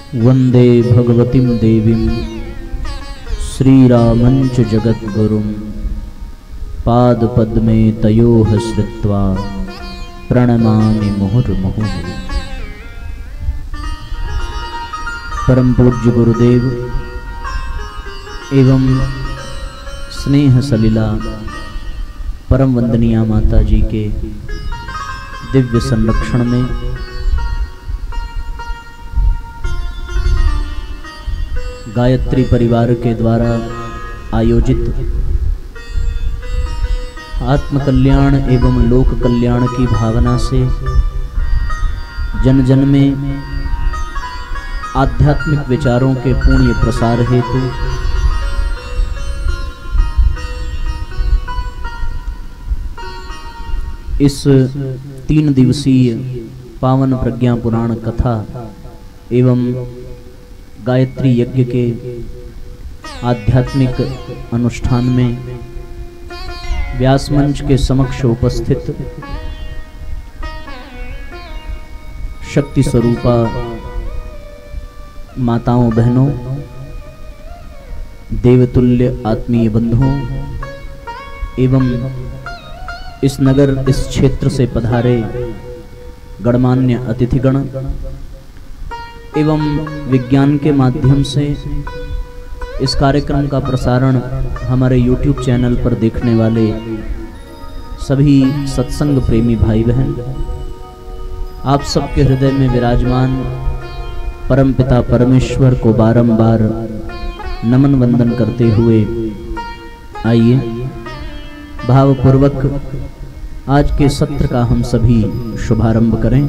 वंदे भगवतीं देवीं श्रीरामंच जगद्गुरुं पादपद्मे तयोः श्रित्वा प्रणमामि मुहुर्मुहुः। परम पूज्य गुरुदेव एवं स्नेह सलिला परम वंदनीय माता जी के दिव्य संरक्षण में गायत्री परिवार के द्वारा आयोजित आत्म कल्याण एवं लोक कल्याण की भावना से जन जन में आध्यात्मिक विचारों के पुण्य प्रसार हेतु इस 3 दिवसीय पावन प्रज्ञा पुराण कथा एवं गायत्री यज्ञ के आध्यात्मिक अनुष्ठान में व्यास मंच के समक्ष उपस्थित शक्ति स्वरूपा माताओं बहनों, देवतुल्य आत्मीय बंधुओं एवं इस नगर इस क्षेत्र से पधारे गणमान्य अतिथिगण एवं विज्ञान के माध्यम से इस कार्यक्रम का प्रसारण हमारे YouTube चैनल पर देखने वाले सभी सत्संग प्रेमी भाई बहन, आप सबके हृदय में विराजमान परमपिता परमेश्वर को बारंबार नमन वंदन करते हुए आइए भावपूर्वक आज के सत्र का हम सभी शुभारंभ करें।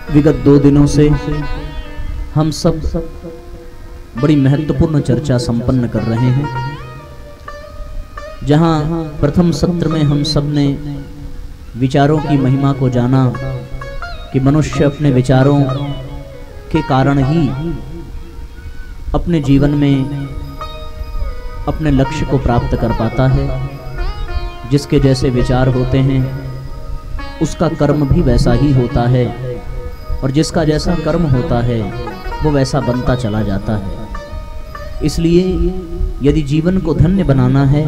विगत 2 दिनों से हम सब बड़ी महत्वपूर्ण चर्चा संपन्न कर रहे हैं, जहां प्रथम सत्र में हम सब ने विचारों की महिमा को जाना कि मनुष्य अपने विचारों के कारण ही अपने जीवन में अपने लक्ष्य को प्राप्त कर पाता है। जिसके जैसे विचार होते हैं उसका कर्म भी वैसा ही होता है, और जिसका जैसा कर्म होता है वो वैसा बनता चला जाता है। इसलिए यदि जीवन को धन्य बनाना है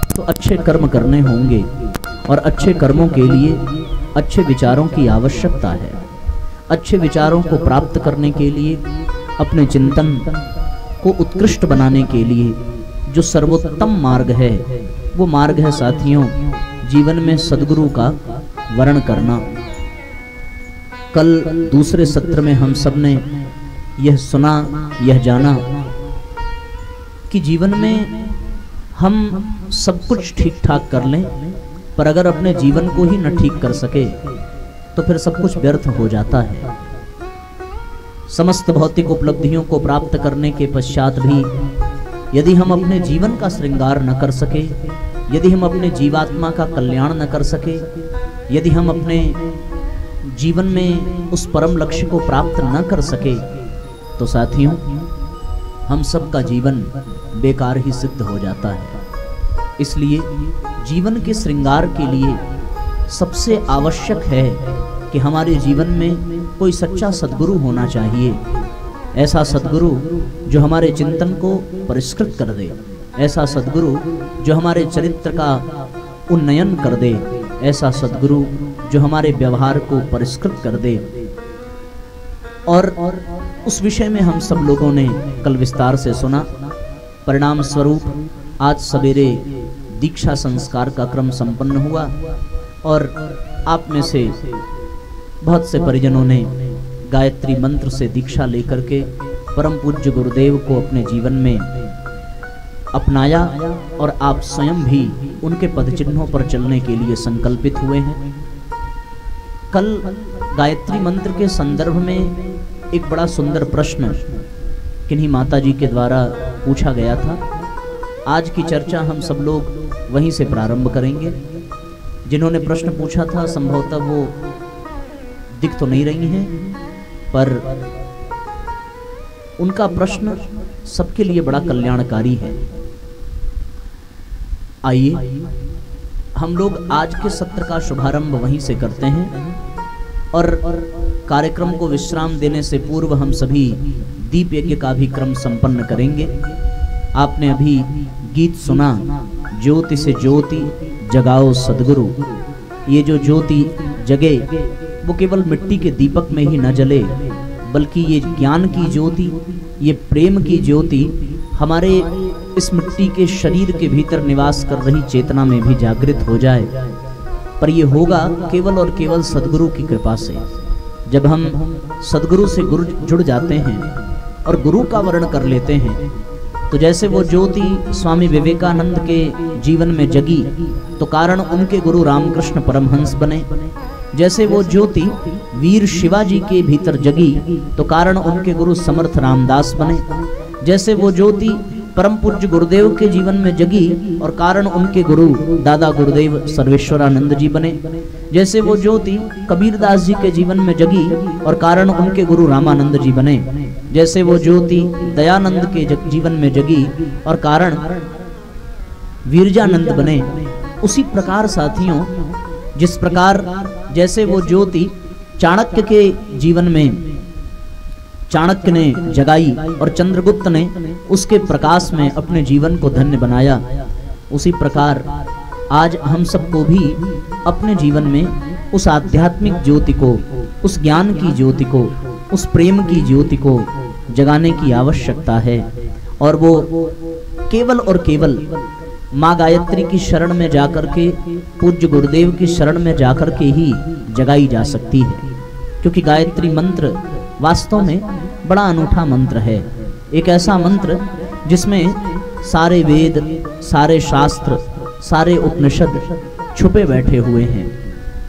तो अच्छे कर्म करने होंगे, और अच्छे कर्मों के लिए अच्छे विचारों की आवश्यकता है। अच्छे विचारों को प्राप्त करने के लिए, अपने चिंतन को उत्कृष्ट बनाने के लिए जो सर्वोत्तम मार्ग है वो मार्ग है साथियों जीवन में सद्गुरु का वरण करना। कल दूसरे सत्र में हम सब ने यह सुना, यह जाना कि जीवन में हम सब कुछ ठीक ठाक कर लें, पर अगर अपने जीवन को ही न ठीक कर सके तो फिर सब कुछ व्यर्थ हो जाता है। समस्त भौतिक उपलब्धियों को प्राप्त करने के पश्चात भी यदि हम अपने जीवन का श्रृंगार न कर सके, यदि हम अपने जीवात्मा का कल्याण न कर सके, यदि हम अपने जीवन में उस परम लक्ष्य को प्राप्त न कर सके, तो साथियों हम सब का जीवन बेकार ही सिद्ध हो जाता है। इसलिए जीवन के श्रृंगार के लिए सबसे आवश्यक है कि हमारे जीवन में कोई सच्चा सद्गुरु होना चाहिए। ऐसा सद्गुरु जो हमारे चिंतन को परिष्कृत कर दे, ऐसा सद्गुरु जो हमारे चरित्र का उन्नयन कर दे, ऐसा सद्गुरु जो हमारे व्यवहार को परिष्कृत कर दे। और उस विषय में हम सब लोगों ने कल विस्तार से सुना। परिणाम स्वरूप आज सवेरे दीक्षा संस्कार का क्रम संपन्न हुआ, और आप में से बहुत से परिजनों ने गायत्री मंत्र से दीक्षा लेकर के परम पूज्य गुरुदेव को अपने जीवन में अपनाया, और आप स्वयं भी उनके पदचिन्हों पर चलने के लिए संकल्पित हुए हैं। कल गायत्री मंत्र के संदर्भ में एक बड़ा सुंदर प्रश्न किन्हीं माता जी के द्वारा पूछा गया था। आज की चर्चा हम सब लोग वहीं से प्रारंभ करेंगे। जिन्होंने प्रश्न पूछा था संभवतः वो दिख तो नहीं रही हैं, पर उनका प्रश्न सबके लिए बड़ा कल्याणकारी है। आइए हम लोग आज के सत्र का शुभारंभ वहीं से करते हैं, और कार्यक्रम को विश्राम देने से पूर्व हम सभी दीप यज्ञ का भी क्रम संपन्न करेंगे। आपने अभी गीत सुना, ज्योति से ज्योति जगाओ सदगुरु। ये जो ज्योति जगे वो केवल मिट्टी के दीपक में ही न जले, बल्कि ये ज्ञान की ज्योति, ये प्रेम की ज्योति हमारे इस मिट्टी के शरीर के भीतर निवास कर रही चेतना में भी जागृत हो जाए। पर ये होगा केवल और केवल सदगुरु की कृपा से। जब हम सदगुरु से जुड़ जाते हैं और गुरु का वर्ण कर लेते हैं, तो जैसे वो ज्योति स्वामी विवेकानंद के जीवन में जगी तो कारण उनके गुरु रामकृष्ण परमहंस बने। जैसे वो ज्योति वीर शिवाजी के भीतर जगी तो कारण उनके गुरु समर्थ रामदास बने। जैसे वो ज्योति परम पूज्य गुरुदेव के जीवन में जगी और कारण उनके गुरु दादा गुरुदेव सर्वेश्वरानंद जी बने। जैसे वो ज्योति कबीरदास जी के जीवन में जगी और कारण उनके गुरु रामानंद जी बने। जैसे वो ज्योति दयानंद के जीवन में जगी और कारण वीरजानंद बने। उसी प्रकार साथियों, जिस प्रकार जैसे वो ज्योति चाणक्य के जीवन में चाणक्य ने जगाई और चंद्रगुप्त ने उसके प्रकाश में अपने जीवन को धन्य बनाया, उसी प्रकार आज हम सबको भी अपने जीवन में उस आध्यात्मिक ज्योति को, उस ज्ञान की ज्योति को, उस प्रेम की ज्योति को जगाने की आवश्यकता है। और वो केवल और केवल माँ गायत्री की शरण में जाकर के, पूज्य गुरुदेव की शरण में जाकर के ही जगाई जा सकती है। क्योंकि गायत्री मंत्र वास्तव में बड़ा अनूठा मंत्र है। एक ऐसा मंत्र जिसमें सारे वेद, सारे शास्त्र, सारे उपनिषद छुपे बैठे हुए हैं।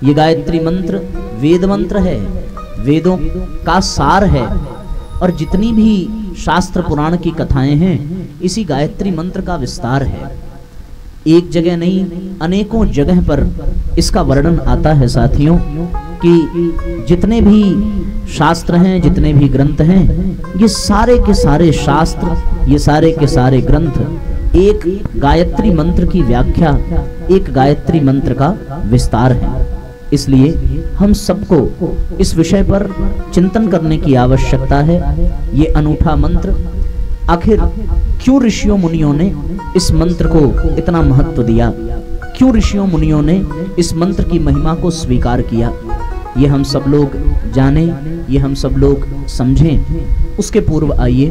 ये गायत्री मंत्र वेद मंत्र है, वेदों का सार है। और जितनी भी शास्त्र पुराण की कथाएं हैं, इसी गायत्री मंत्र का विस्तार है। एक जगह नहीं, अनेकों जगह पर इसका वर्णन आता है साथियों, कि जितने भी शास्त्र हैं, जितने भी ग्रंथ हैं, ये सारे के सारे शास्त्र, ये सारे के सारे ग्रंथ एक गायत्री मंत्र की व्याख्या, एक गायत्री मंत्र का विस्तार है। इसलिए हम सबको इस विषय पर चिंतन करने की आवश्यकता है। ये अनूठा मंत्र आखिर क्यों ऋषियों मुनियों ने इस मंत्र को इतना महत्व दिया, क्यों ऋषियों मुनियों ने इस मंत्र की महिमा को स्वीकार किया, ये हम सब लोग जाने, ये हम सब लोग समझें। उसके पूर्व आइए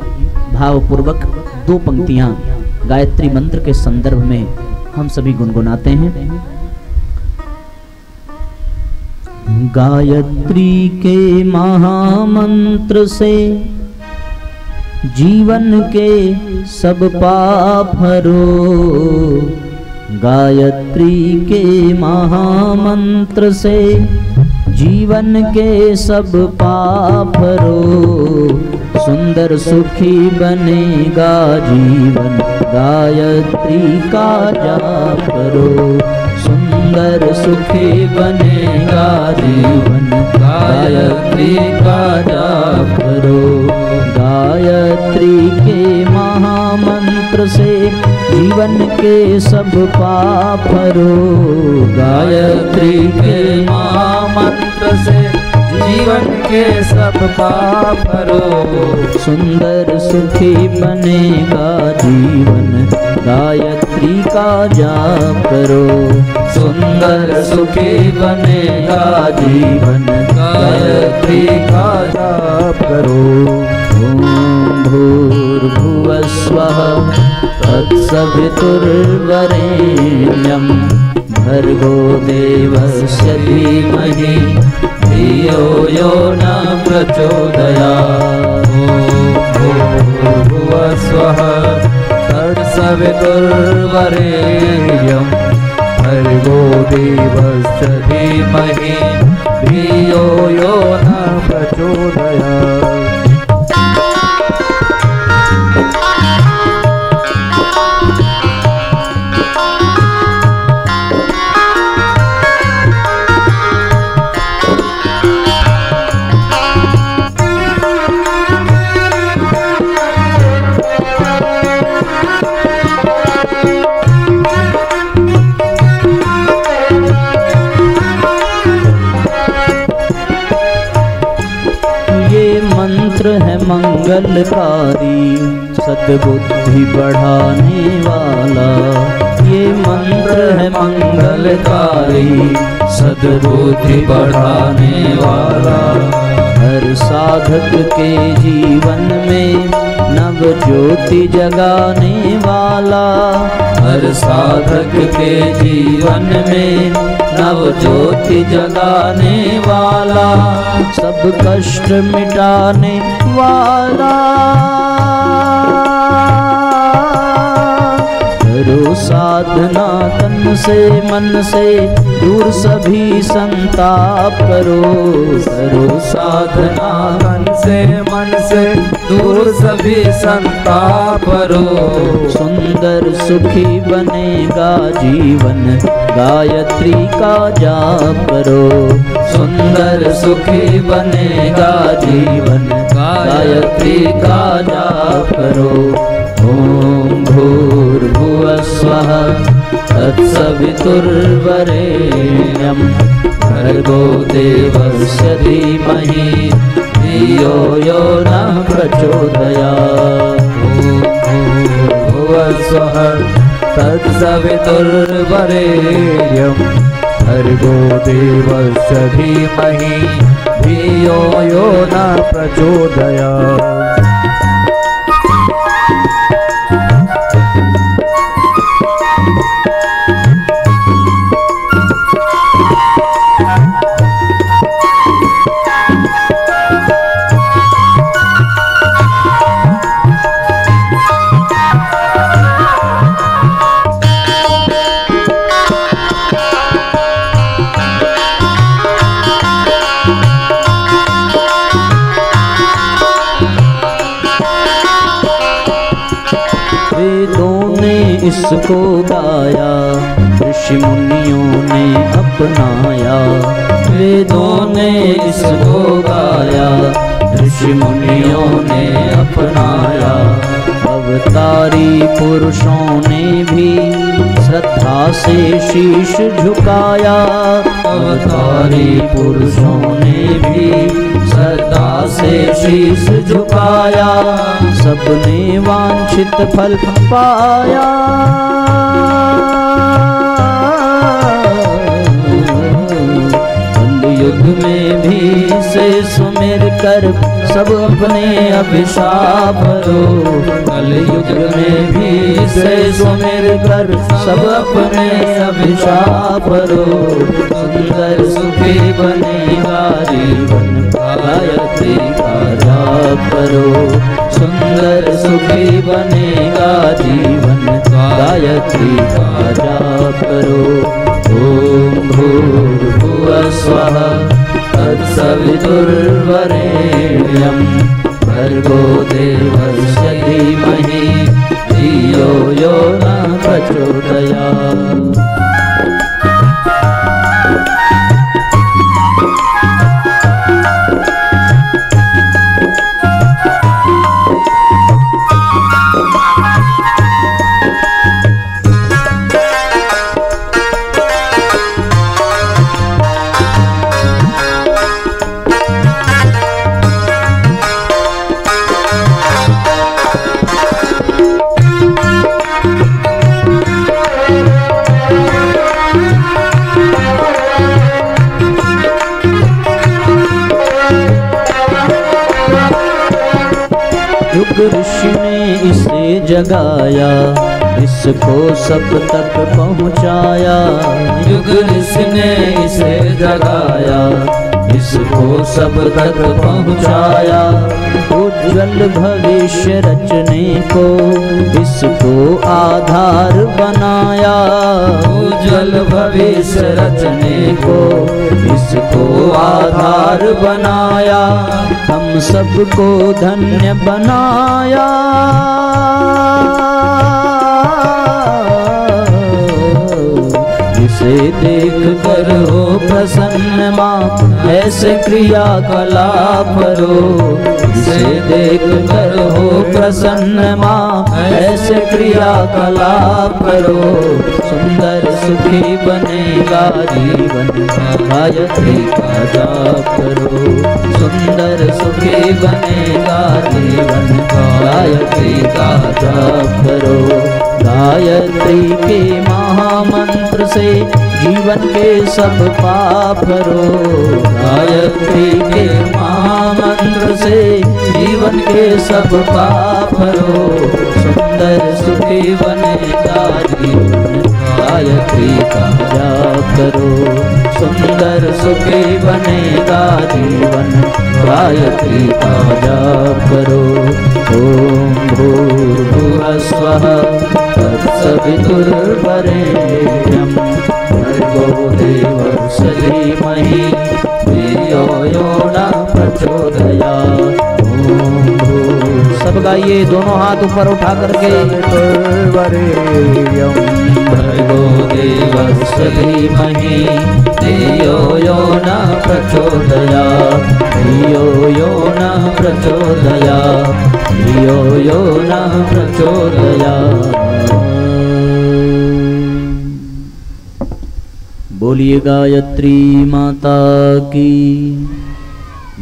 भावपूर्वक दो पंक्तियां गायत्री मंत्र के संदर्भ में हम सभी गुनगुनाते हैं। गायत्री के महामंत्र से जीवन के सब पाप हरो, गायत्री के महामंत्र से जीवन के सब पाप हरो, सुंदर सुखी बनेगा जीवन गायत्री का जाप करो, सुंदर सुखी बनेगा जीवन गायत्री का जाप करो। गायत्री के महामंत्र से जीवन के सब पाप हरो, गायत्री के महामंत्र से जीवन के सब पाप हरो, सुंदर सुखी बनेगा जीवन गायत्री का जाप करो, सुंदर सुखी बनेगा जीवन गायत्री का जाप करो। ओम भूर्भुवः स्वः तत्सवितुर्वरेण्यं भर्गो देवस्य धीमहि धियो यो न प्रचोदयात्। ओम भूर्भुवः स्वः तत्सवितुर्वरेण्यं भर्गो देवस्य धीमहि धियो यो न प्रचोदयात्। मंत्र है मंगलकारी, सद्बुद्धि बढ़ाने वाला। ये मंत्र है मंगलकारी, सद्बुद्धि बढ़ाने वाला। हर साधक के जीवन में नव ज्योति जगाने वाला। हर साधक के जीवन में नव ज्योति जगाने वाला। सब कष्ट मिटाने वाला। करो साधना तन से मन से, दूर सभी संताप करो। करो साधना तन से मन से, दूर सभी संताप करो। सुंदर सुखी बनेगा जीवन, गायत्री का जाप करो। सुंदर सुखी बनेगा जीवन, गायत्री का जाप करो। ओम भूर्भुवः स्वः तत्सवितुर्वरेण्यं भर्गो देवस्य धीमहि धियो यो न प्रचोदयात्। ओम भूर्भुवः स्वः तत्सवितुर्वरेण्यं भर्गो देवस्य धीमहि धियो यो न प्रचोदयात्। इसको गाया, ऋषि मुनियों ने अपनाया। वेदों ने इसको गाया, ऋषि मुनियों ने अपनाया। अवतारी पुरुषों ने भी श्रद्धा से शीश झुकाया। अवतारी पुरुषों ने भी श्रद्धा से शीश झुकाया। सबने वांछित फल पाया। कलयुग में भी से सुमिर कर सब अपने अभिशाप रो। कलयुग में भी से सुमिर कर सब अपने अभिशाप रो। सुंदर सुखी बनेगा जीवन, गायत्री का जाप करो। सुंदर सुखी बनेगा जीवन, गायत्री का जाप करो। ओम भूर्भुवः स्वः तत्सवितुर्वरेण्यं भर्गो देवस्य धीमहि धियो यो न प्रचोदयात्। युग ऋषि ने इसे जगाया, इसको सब तक पहुँचाया। युग ऋषि ने इसे जगाया, इसको सब तक पहुँचाया। उज्जवल भविष्य रचने को इसको आधार बनाया। उज्जवल भविष्य रचने को इसको आधार बनाया। हम सबको धन्य बनाया। जिसे देख कर हो प्रसन्न माँ, ऐसे क्रियाकलाप करो। जिसे देख कर हो प्रसन्न माँ ऐसे क्रियाकलाप करो। सुंदर सुखी बनेगा जीवन, गायत्री का जाप करो। सुंदर सुखी बनेगा जीवन, गायत्री का जाप करो। गायत्री के महामंत्र से जीवन के सब पाप हरो। गायत्री के महामंत्र से जीवन के सब पाप हरो। सुंदर सुखी बनेगा जीवन, गायत्री का जाप करो। सुंदर सुखी बनेगा जीवन, गायत्री का जाप करो। ओम भूर्भुवः स्वः तत्सवितुर्वरेण्यं भर्गो देवस्य धीमहि धियो यो न प्रचोदयात्। सब गाइए, दोनों हाथ ऊपर उठा करके। भर्गो देवस्य धीमहि धियो यो न प्रचोदयात्। धियो यो न प्रचोदयात्। धियो यो न प्रचोदयात्। बोलिए गायत्री माता की,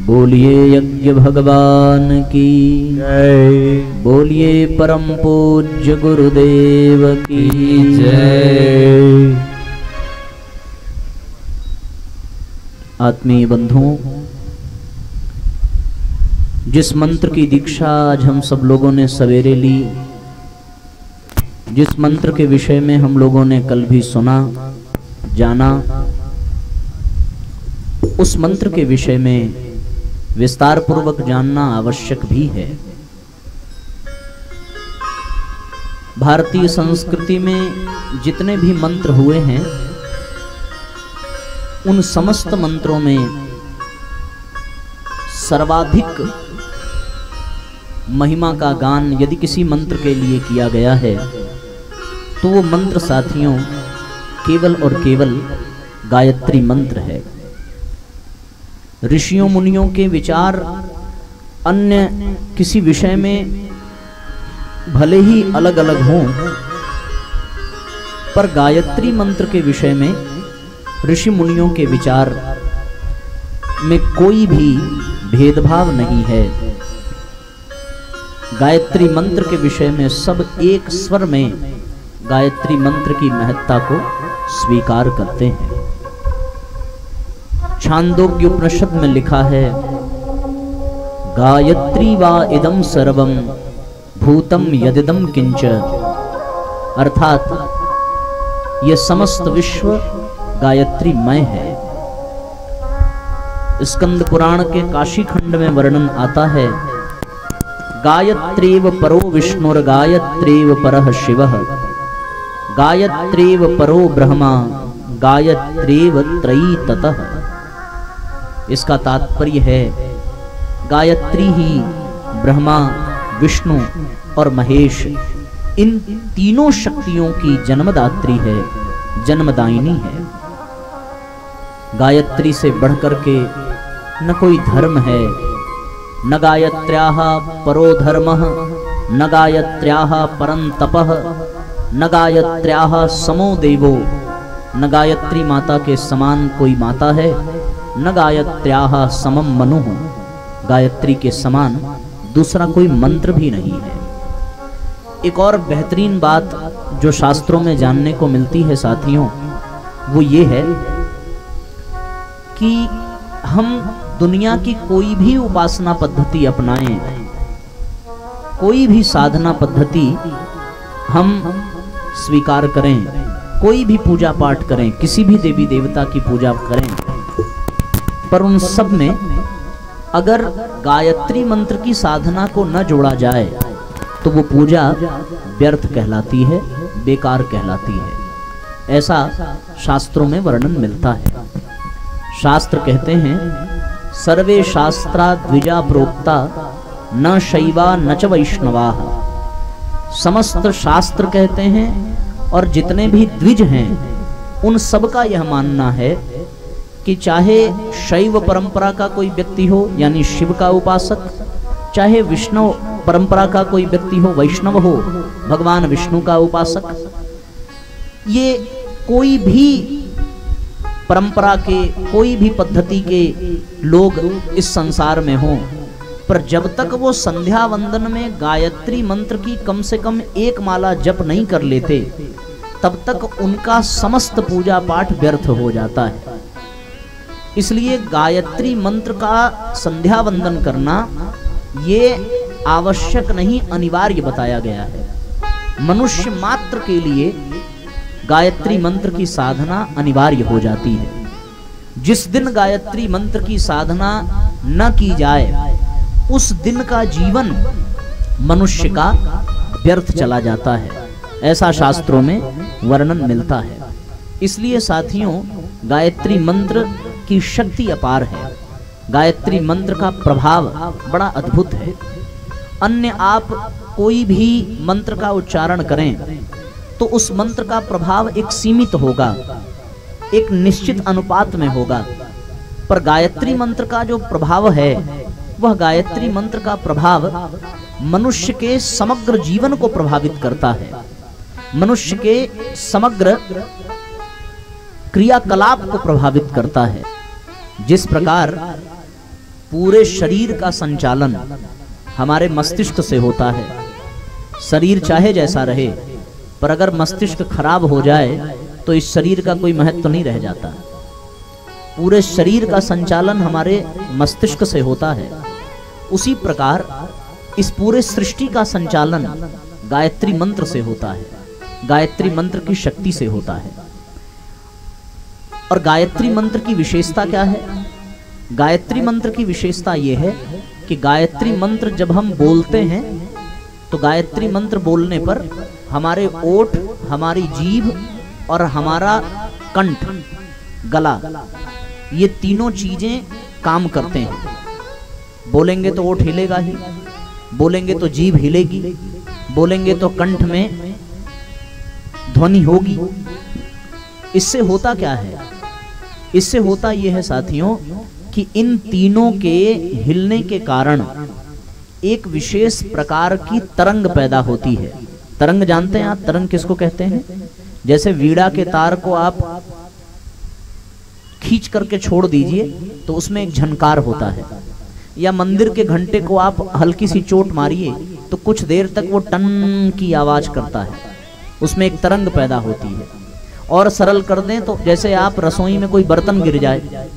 बोलिए यज्ञ भगवान की जय। बोलिए परम पूज्य गुरुदेव की जय। आत्मीय बंधुओं, जिस मंत्र की दीक्षा आज हम सब लोगों ने सवेरे ली, जिस मंत्र के विषय में हम लोगों ने कल भी सुना जाना, उस मंत्र के विषय में विस्तार पूर्वक जानना आवश्यक भी है। भारतीय संस्कृति में जितने भी मंत्र हुए हैं, उन समस्त मंत्रों में सर्वाधिक महिमा का गान यदि किसी मंत्र के लिए किया गया है तो वो मंत्र साथियों केवल और केवल गायत्री मंत्र है। ऋषियों मुनियों के विचार अन्य किसी विषय में भले ही अलग अलग हों, पर गायत्री मंत्र के विषय में ऋषि मुनियों के विचार में कोई भी भेदभाव नहीं है। गायत्री मंत्र के विषय में सब एक स्वर में गायत्री मंत्र की महत्ता को स्वीकार करते हैं। छांदोग्य उपनिषद में लिखा है, गायत्री वा इदं सर्वं भूतम यदिदं किंच, अर्थात यह समस्त विश्व गायत्रीमय है। स्कंद पुराण के काशी खंड में वर्णन आता है, गायत्रीव परो विष्णुर गायत्रीव परः शिवः, गायत्रीव परो ब्रह्मा गायत्रीव त्रयी ततः। इसका तात्पर्य है, गायत्री ही ब्रह्मा, विष्णु और महेश, इन तीनों शक्तियों की जन्मदात्री है, जन्मदायिनी है। गायत्री से बढ़कर के न कोई धर्म है। न गायत्र्याः परो धर्मः, न गायत्र्याः परं तपः, न गायत्र्याः समो देवो। न गायत्री माता के समान कोई माता है, न गायत्र्याः समम मनुः। गायत्री के समान दूसरा कोई मंत्र भी नहीं है। एक और बेहतरीन बात जो शास्त्रों में जानने को मिलती है साथियों, वो ये है कि हम दुनिया की कोई भी उपासना पद्धति अपनाएं, कोई भी साधना पद्धति हम स्वीकार करें, कोई भी पूजा पाठ करें, किसी भी देवी देवता की पूजा करें, पर उन सब में अगर गायत्री मंत्र की साधना को न जोड़ा जाए तो वो पूजा व्यर्थ कहलाती है, बेकार कहलाती है। ऐसा शास्त्रों में वर्णन मिलता है। शास्त्र कहते हैं, सर्वे शास्त्रा द्विजा प्रोक्ता न शैवा न च वैष्णवा। समस्त शास्त्र कहते हैं और जितने भी द्विज हैं उन सब का यह मानना है कि चाहे शैव परंपरा का कोई व्यक्ति हो, यानी शिव का उपासक, चाहे विष्णु परंपरा का कोई व्यक्ति हो, वैष्णव हो, भगवान विष्णु का उपासक, ये कोई भी परंपरा के, कोई भी पद्धति के लोग इस संसार में हों, पर जब तक वो संध्या वंदन में गायत्री मंत्र की कम से कम एक माला जप नहीं कर लेते, तब तक उनका समस्त पूजा पाठ व्यर्थ हो जाता है। इसलिए गायत्री मंत्र का संध्या वंदन करना ये आवश्यक नहीं, अनिवार्य बताया गया है। मनुष्य मात्र के लिए गायत्री मंत्र की साधना अनिवार्य हो जाती है। जिस दिन गायत्री मंत्र की साधना न की जाए, उस दिन का जीवन मनुष्य का व्यर्थ चला जाता है, ऐसा शास्त्रों में वर्णन मिलता है। इसलिए साथियों, गायत्री मंत्र की शक्ति अपार है। गायत्री मंत्र का प्रभाव बड़ा अद्भुत है। अन्य आप कोई भी मंत्र का उच्चारण करें तो उस मंत्र का प्रभाव एक सीमित होगा, एक निश्चित अनुपात में होगा, पर गायत्री मंत्र का जो प्रभाव है, वह गायत्री मंत्र का प्रभाव मनुष्य के समग्र जीवन को प्रभावित करता है, मनुष्य के समग्र क्रियाकलाप को प्रभावित करता है। जिस प्रकार पूरे शरीर का संचालन हमारे मस्तिष्क से होता है, शरीर चाहे जैसा रहे, पर अगर मस्तिष्क खराब हो जाए तो इस शरीर का कोई महत्व नहीं रह जाता। पूरे शरीर का संचालन हमारे मस्तिष्क से होता है। उसी प्रकार इस पूरे सृष्टि का संचालन गायत्री मंत्र से होता है, गायत्री मंत्र की शक्ति से होता है। और गायत्री मंत्र की विशेषता क्या है? गायत्री मंत्र की विशेषता यह है कि गायत्री मंत्र जब हम बोलते हैं तो गायत्री मंत्र बोलने पर हमारे ओठ, हमारी जीभ और हमारा कंठ, गला, ये तीनों चीजें काम करते हैं। बोलेंगे तो ओठ हिलेगा ही, बोलेंगे तो जीभ हिलेगी, बोलेंगे तो कंठ में ध्वनि होगी। इससे होता क्या है? इससे होता यह है साथियों कि इन तीनों के हिलने के कारण एक विशेष प्रकार की तरंग पैदा होती है। तरंग जानते हैं आप? तरंग किसको कहते हैं? जैसे वीणा के तार को आप खींच करके छोड़ दीजिए तो उसमें एक झनकार होता है, या मंदिर के घंटे को आप हल्की सी चोट मारिए तो कुछ देर तक वो टन की आवाज करता है, उसमें एक तरंग पैदा होती है। और सरल कर दें तो जैसे आप रसोई में कोई बर्तन गिर जाए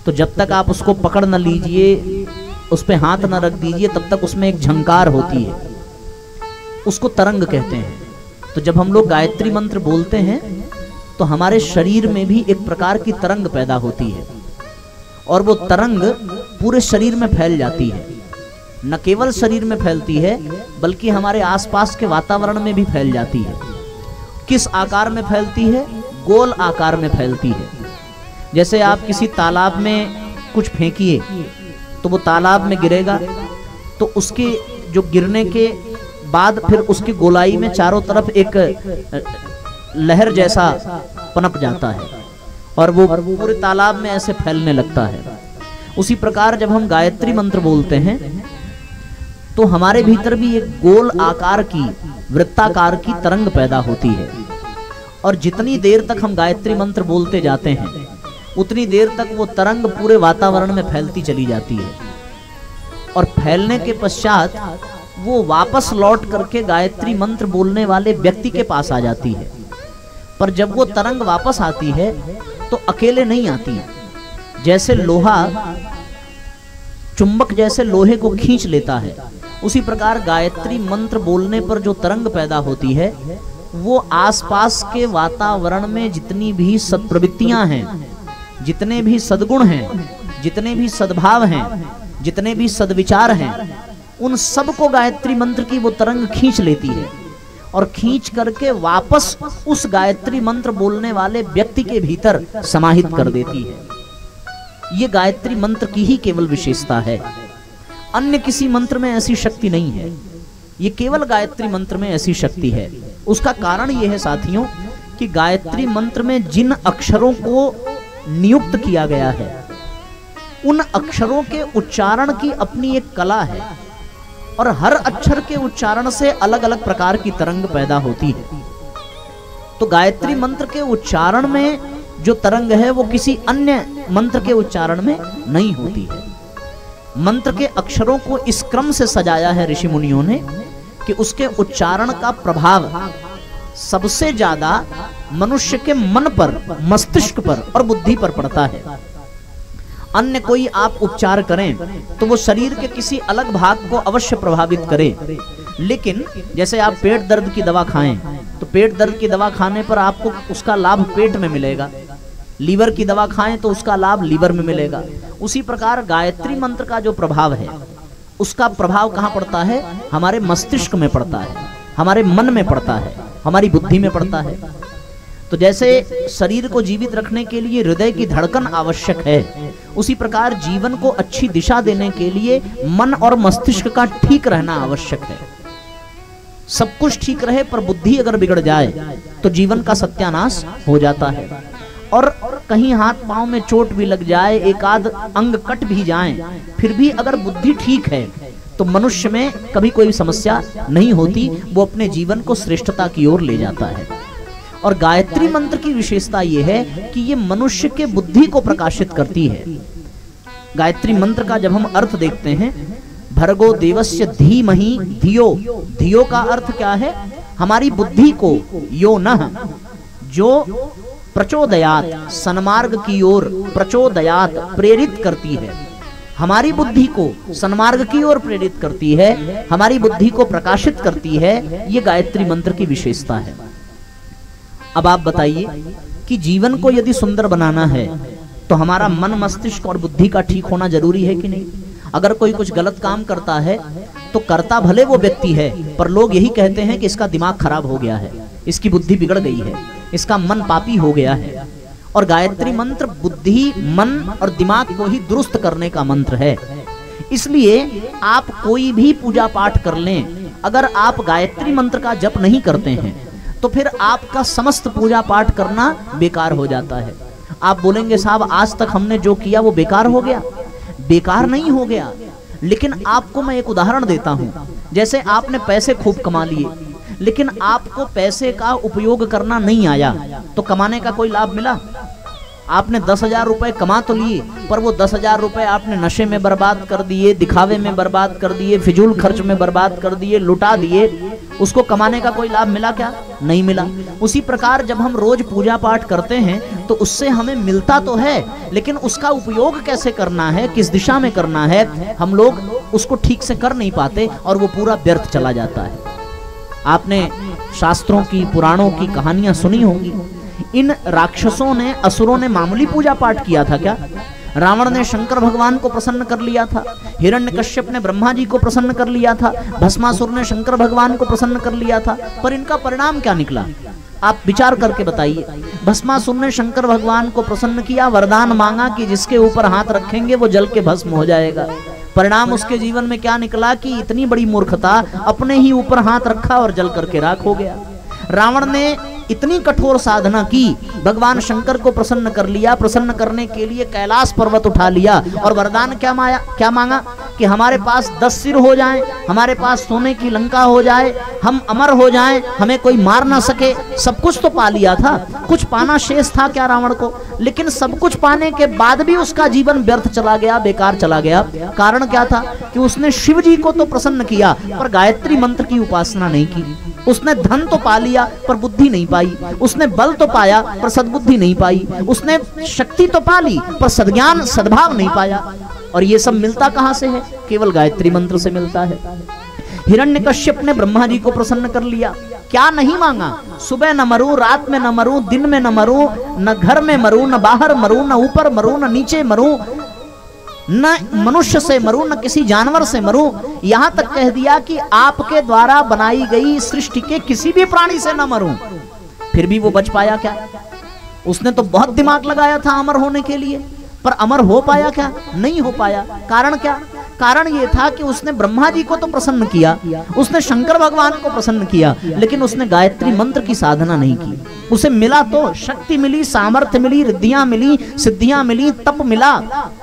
तो जब तक आप उसको पकड़ न लीजिए, उस पे हाथ न रख दीजिए, तब तक उसमें एक झंकार होती है, उसको तरंग कहते हैं। तो जब हम लोग गायत्री मंत्र बोलते हैं तो हमारे शरीर में भी एक प्रकार की तरंग पैदा होती है, और वो तरंग पूरे शरीर में फैल जाती है। न केवल शरीर में फैलती है बल्कि हमारे आसपास के वातावरण में भी फैल जाती है। किस आकार में फैलती है? गोल आकार में फैलती है। जैसे आप किसी तालाब में कुछ फेंकिए तो वो तालाब में गिरेगा, तो उसके जो गिरने के बाद फिर उसकी गोलाई में चारों तरफ एक लहर जैसा पनप जाता है और वो पूरे तालाब में ऐसे फैलने लगता है। उसी प्रकार जब हम गायत्री मंत्र बोलते हैं तो हमारे भीतर भी एक गोल आकार की, वृत्ताकार की तरंग पैदा होती है, और जितनी देर तक हम गायत्री मंत्र बोलते जाते हैं उतनी देर तक वो तरंग पूरे वातावरण में फैलती चली जाती है, और फैलने के पश्चात वो वापस लौट करके गायत्री मंत्र बोलने वाले व्यक्ति के पास आ जाती है। पर जब वो तरंग वापस आती है तो अकेले नहीं आती है। जैसे लोहा चुंबक जैसे लोहे को खींच लेता है, उसी प्रकार गायत्री मंत्र बोलने पर जो तरंग पैदा होती है वो आसपास के वातावरण में जितनी भी सत्प्रवृत्तियां हैं, जितने भी सद्गुण हैं, जितने भी सद्भाव हैं, जितने भी सद्विचार हैं, उन सब को गायत्री मंत्र की वो तरंग खींच लेती है और खींच करके वापस उस गायत्री मंत्र बोलने वाले व्यक्ति के भीतर समाहित कर देती है। ये गायत्री मंत्र की ही केवल विशेषता है, अन्य किसी मंत्र में ऐसी शक्ति नहीं है। ये केवल गायत्री मंत्र में ऐसी शक्ति है। उसका कारण यह है साथियों कि गायत्री मंत्र में जिन अक्षरों को नियुक्त किया गया है उन अक्षरों के उच्चारण की अपनी एक कला है। और हर अक्षर के उच्चारण से अलग अलग प्रकार की तरंग पैदा होती है। तो गायत्री मंत्र के उच्चारण में जो तरंग है वो किसी अन्य मंत्र के उच्चारण में नहीं होती है। मंत्र के अक्षरों को इस क्रम से सजाया है ऋषि मुनियों ने कि उसके उच्चारण का प्रभाव सबसे ज्यादा मनुष्य के मन पर, मस्तिष्क पर और बुद्धि पर पड़ता है। अन्य कोई आप उपचार करें तो वो शरीर के किसी अलग भाग को अवश्य प्रभावित करे, लेकिन जैसे आप पेट दर्द की दवा खाएं तो पेट दर्द की दवा खाने पर आपको उसका लाभ पेट में मिलेगा, लीवर की दवा खाएं तो उसका लाभ लीवर में मिलेगा। उसी प्रकार गायत्री मंत्र का जो प्रभाव है उसका प्रभाव कहाँ पड़ता है? हमारे मस्तिष्क में पड़ता है, हमारे मन में पड़ता है, हमारी बुद्धि में पड़ता है। तो जैसे शरीर को जीवित रखने के लिए हृदय की धड़कन आवश्यक है, उसी प्रकार जीवन को अच्छी दिशा देने के लिए मन और मस्तिष्क का ठीक रहना आवश्यक है। सब कुछ ठीक रहे पर बुद्धि अगर बिगड़ जाए तो जीवन का सत्यानाश हो जाता है। और कहीं हाथ पांव में चोट भी लग जाए, एक आध अंग कट भी जाए, फिर भी अगर बुद्धि ठीक है तो मनुष्य में कभी कोई समस्या नहीं होती, वो अपने जीवन को श्रेष्ठता की ओर ले जाता है। और गायत्री मंत्र की विशेषता यह है कि ये मनुष्य के बुद्धि को प्रकाशित करती है। गायत्री मंत्र का जब हम अर्थ देखते हैं, भर्गो देवस्य धीमहि धियो, धियो का अर्थ क्या है? हमारी बुद्धि को, यो नः, जो प्रचोदयात, सन्मार्ग की ओर, प्रचोदयात, प्रेरित करती है। हमारी बुद्धि को सन्मार्ग की ओर प्रेरित करती है, हमारी बुद्धि को प्रकाशित करती है। ये गायत्री मंत्र की विशेषता है। अब आप बताइए कि जीवन को यदि सुंदर बनाना है तो हमारा मन, मस्तिष्क और बुद्धि का ठीक होना जरूरी है कि नहीं? अगर कोई कुछ गलत काम करता है तो करता भले वो व्यक्ति है, पर लोग यही कहते हैं कि इसका दिमाग खराब हो गया है, इसकी बुद्धि बिगड़ गई है, इसका मन पापी हो गया है। और गायत्री मंत्र बुद्धि, मन और दिमाग को ही दुरुस्त करने का मंत्र है। इसलिए आप कोई भी पूजा पाठ कर लें, अगर आप गायत्री मंत्र का जप नहीं करते हैं तो फिर आपका समस्त पूजा पाठ करना बेकार हो जाता है। आप बोलेंगे साहब आज तक हमने जो किया वो बेकार हो गया। बेकार नहीं हो गया, लेकिन आपको मैं एक उदाहरण देता हूं। जैसे आपने पैसे खूब कमा लिए, लेकिन आपको पैसे का उपयोग करना नहीं आया, तो कमाने का कोई लाभ मिला? आपने 10,000 रुपए कमा तो लिए, पर वो 10,000 रुपए आपने नशे में बर्बाद कर दिए, दिखावे में बर्बाद कर दिए, फिजूल खर्च में बर्बाद कर दिए, लुटा दिए। उसको कमाने का कोई लाभ मिला क्या? नहीं मिला। उसी प्रकार जब हम रोज पूजा पाठ करते हैं तो उससे हमें मिलता तो है, लेकिन उसका उपयोग कैसे करना है, किस दिशा में करना है, हम लोग उसको ठीक से कर नहीं पाते और वो पूरा व्यर्थ चला जाता है। आपने शास्त्रों की, पुराणों की कहानियां सुनी होंगी। इन राक्षसों ने, असुरों ने मामूली पूजा पाठ किया था क्या? रावण ने शंकर भगवान को प्रसन्न कर लिया था, हिरण्यकश्यप ने ब्रह्मा जी को प्रसन्न कर लिया था, भस्मासुर ने शंकर भगवान को प्रसन्न कर लिया था, पर इनका परिणाम क्या निकला? आप विचार करके बताइए। भस्मासुर ने शंकर भगवान को प्रसन्न किया, वरदान मांगा कि जिसके ऊपर हाथ रखेंगे वो जल के भस्म हो जाएगा। परिणाम उसके जीवन में क्या निकला कि इतनी बड़ी मूर्खता, अपने ही ऊपर हाथ रखा और जल करके राख हो गया। रावण ने इतनी कठोर साधना की, भगवान शंकर को प्रसन्न कर लिया, प्रसन्न करने के लिए कैलाश पर्वत उठा लिया और वरदान क्या मांगा कि हमारे पास 10 सिर हो जाएं, हमारे पास सोने की लंका हो जाए, हम अमर हो जाएं, हमें कोई मार ना सके। सब कुछ तो पा लिया था, कुछ पाना शेष था क्या रावण को? लेकिन सब कुछ पाने के बाद भी उसका जीवन व्यर्थ चला गया, बेकार चला गया। कारण क्या था कि उसने शिव जी को तो प्रसन्न किया पर गायत्री मंत्र की उपासना नहीं की। उसने धन तो पा लिया पर बुद्धि नहीं पाई, उसने बल तो पाया पर सद्बुद्धि नहीं पाई, उसने शक्ति तो पा ली पर सद्ज्ञान, सद्भाव नहीं पाया। और ये सब मिलता कहां से है? केवल गायत्री मंत्र से मिलता है। हिरण्यकश्यप ने ब्रह्मा जी को प्रसन्न कर लिया, क्या नहीं मांगा? सुबह न मरूं, रात में न मरूं, दिन में न मरूं, न घर में मरूं, न बाहर मरूं, न ऊपर मरूं, न नीचे मरूं, न मनुष्य से मरूं, न किसी जानवर से मरूं। यहां तक कह दिया कि आपके द्वारा बनाई गई सृष्टि के किसी भी प्राणी से न मरूं। फिर भी वो बच पाया क्या? उसने तो बहुत दिमाग लगाया था अमर होने के लिए, पर अमर हो पाया क्या? नहीं हो पाया। कारण क्या कारण ये था कि उसने ब्रह्मा जी को तो प्रसन्न किया, उसने शंकर भगवान को प्रसन्न किया, लेकिन उसने गायत्री मंत्र की साधना नहीं की। उसे मिला तो शक्ति मिली, सामर्थ्य मिली, रिद्धियां मिली, सिद्धियां मिली, तप मिला,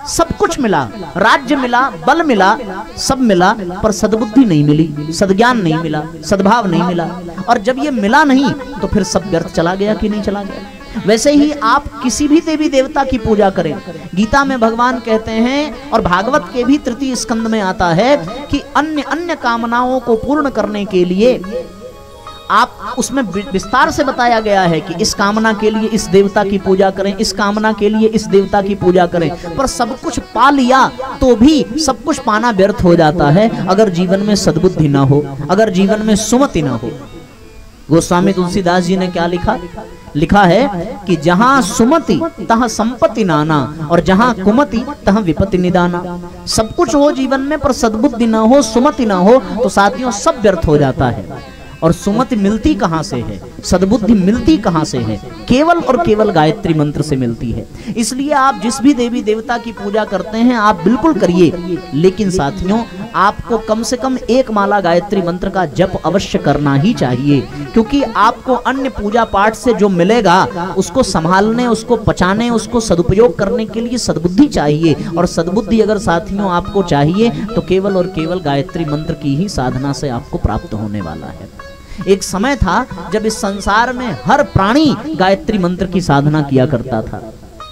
सब कुछ मिला, राज्य मिला, बल मिला, सब मिला, पर सद्बुद्धि नहीं मिली, सद्ज्ञान नहीं मिला, सद्भाव नहीं मिला। और जब ये मिला नहीं तो फिर सब व्यर्थ चला गया कि नहीं चला गया। वैसे ही आप किसी भी देवी देवता की पूजा करें, गीता में भगवान कहते हैं और भागवत के भी तृतीय स्कंद में आता है कि अन्य अन्य कामनाओं को पूर्ण करने के लिए आप, उसमें विस्तार से बताया गया है कि इस कामना के लिए इस देवता की पूजा करें, इस कामना के लिए इस देवता की पूजा करें, पर सब कुछ पा लिया तो भी सब कुछ पाना व्यर्थ हो जाता है अगर जीवन में सद्बुद्धि ना हो, अगर जीवन में सुमति ना हो। गोस्वामी तुलसीदास जी ने क्या लिखा? लिखा है कि जहां सुमति तहां संपत्ति नाना और जहां कुमति तहां विपत्ति निदाना। सब कुछ हो जीवन में पर सद्बुद्धि ना हो, सुमति ना हो तो साथियों सब व्यर्थ हो जाता है। और सुमति मिलती कहां से है, सद्बुद्धि मिलती कहां से है? केवल और केवल गायत्री मंत्र से मिलती है। इसलिए आप जिस भी देवी देवता की पूजा करते हैं आप बिल्कुल करिए, लेकिन साथियों आपको कम से कम एक माला गायत्री मंत्र का जप अवश्य करना ही चाहिए, क्योंकि आपको अन्य पूजा पाठ से जो मिलेगा उसको संभालने, उसको पचाने, उसको सदुपयोग करने के लिए सद्बुद्धि चाहिए। और सद्बुद्धि अगर साथियों आपको चाहिए तो केवल और केवल गायत्री मंत्र की ही साधना से आपको प्राप्त होने वाला है। एक समय था जब इस संसार में हर प्राणी गायत्री मंत्र की साधना किया करता था,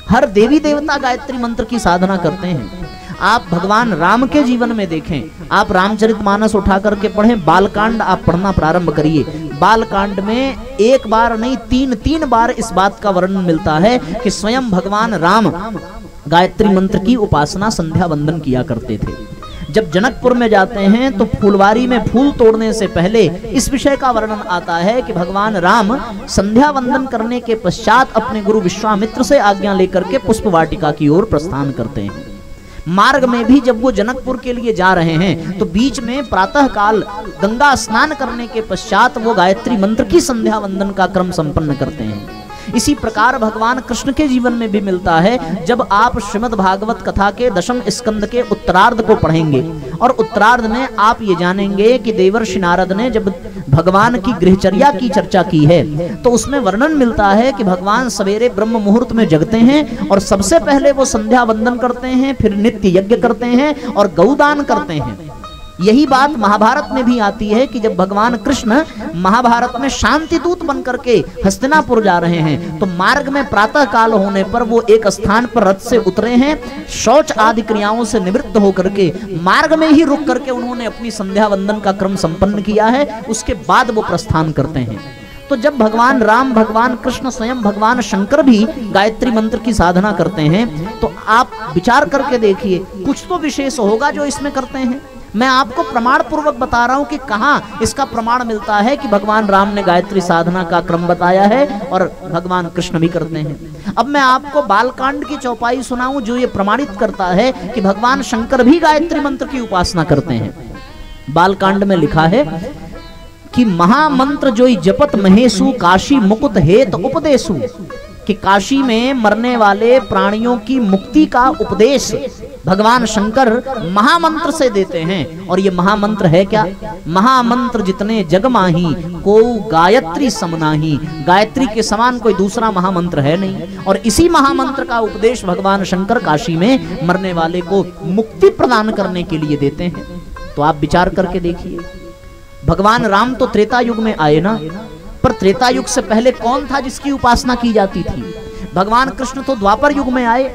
हर देवी देवता गायत्री मंत्र की साधना करते हैं। आप भगवान राम के जीवन में देखें, आप रामचरितमानस उठा करके पढ़ें, बालकांड आप पढ़ना प्रारंभ करिए। बालकांड में एक बार नहीं तीन बार इस बात का वर्णन मिलता है कि स्वयं भगवान राम गायत्री मंत्र की उपासना, संध्या वंदन किया करते थे। जब जनकपुर में जाते हैं तो फूलवारी में फूल तोड़ने से पहले इस विषय का वर्णन आता है कि भगवान राम संध्या वंदन करने के पश्चात अपने गुरु विश्वामित्र से आज्ञा लेकर के पुष्प वाटिका की ओर प्रस्थान करते हैं। मार्ग में भी जब वो जनकपुर के लिए जा रहे हैं तो बीच में प्रातः काल गंगा स्नान करने के पश्चात वो गायत्री मंत्र की संध्या वंदन का क्रम संपन्न करते हैं। इसी प्रकार भगवान कृष्ण के जीवन में भी मिलता है। जब आप श्रीमद् भागवत कथा के दशम स्कंद के उत्तरार्ध को पढ़ेंगे और उत्तरार्ध में आप ये जानेंगे कि देवर्षि नारद ने जब भगवान की गृहचर्या की चर्चा की है तो उसमें वर्णन मिलता है कि भगवान सवेरे ब्रह्म मुहूर्त में जगते हैं और सबसे पहले वो संध्या वंदन करते हैं, फिर नित्य यज्ञ करते हैं और गौदान करते हैं। यही बात महाभारत में भी आती है कि जब भगवान कृष्ण महाभारत में शांति दूत बनकर के हस्तिनापुर जा रहे हैं तो मार्ग में प्रातः काल होने पर वो एक स्थान पर रथ से उतरे हैं, शौच आदि क्रियाओं से निवृत्त होकर के मार्ग में ही रुक करके उन्होंने अपनी संध्या वंदन का क्रम संपन्न किया है। उसके बाद वो प्रस्थान करते हैं। तो जब भगवान राम, भगवान कृष्ण, स्वयं भगवान शंकर भी गायत्री मंत्र की साधना करते हैं तो आप विचार करके देखिए कुछ तो विशेष होगा जो इसमें करते हैं। मैं आपको प्रमाण पूर्वक बता रहा हूं कि कहां इसका प्रमाण मिलता है कि भगवान राम ने गायत्री साधना का क्रम बताया है और भगवान कृष्ण भी करते हैं। अब मैं आपको बालकांड की चौपाई सुनाऊं जो ये प्रमाणित करता है कि भगवान शंकर भी गायत्री मंत्र की उपासना करते हैं। बालकांड में लिखा है कि महामंत्र जोई जपत महेशु काशी मुकुट हेत उपदेशु, कि काशी में मरने वाले प्राणियों की मुक्ति का उपदेश भगवान शंकर महामंत्र से देते हैं। और ये महामंत्र है क्या? महामंत्र जितने जग माही को गायत्री समनाही, गायत्री के समान कोई दूसरा महामंत्र है नहीं। और इसी महामंत्र का उपदेश भगवान शंकर काशी में मरने वाले को मुक्ति प्रदान करने के लिए देते हैं। तो आप विचार करके देखिए, भगवान राम तो त्रेता युग में आए ना, पर त्रेता युग से पहले कौन था जिसकी उपासना की जाती थी? भगवान कृष्ण तो द्वापर युग में आए,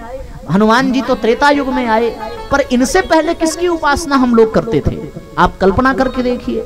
हनुमान जी तो त्रेता युग में आए, पर इनसे पहले किसकी उपासना हम लोग करते थे? आप कल्पना करके देखिए,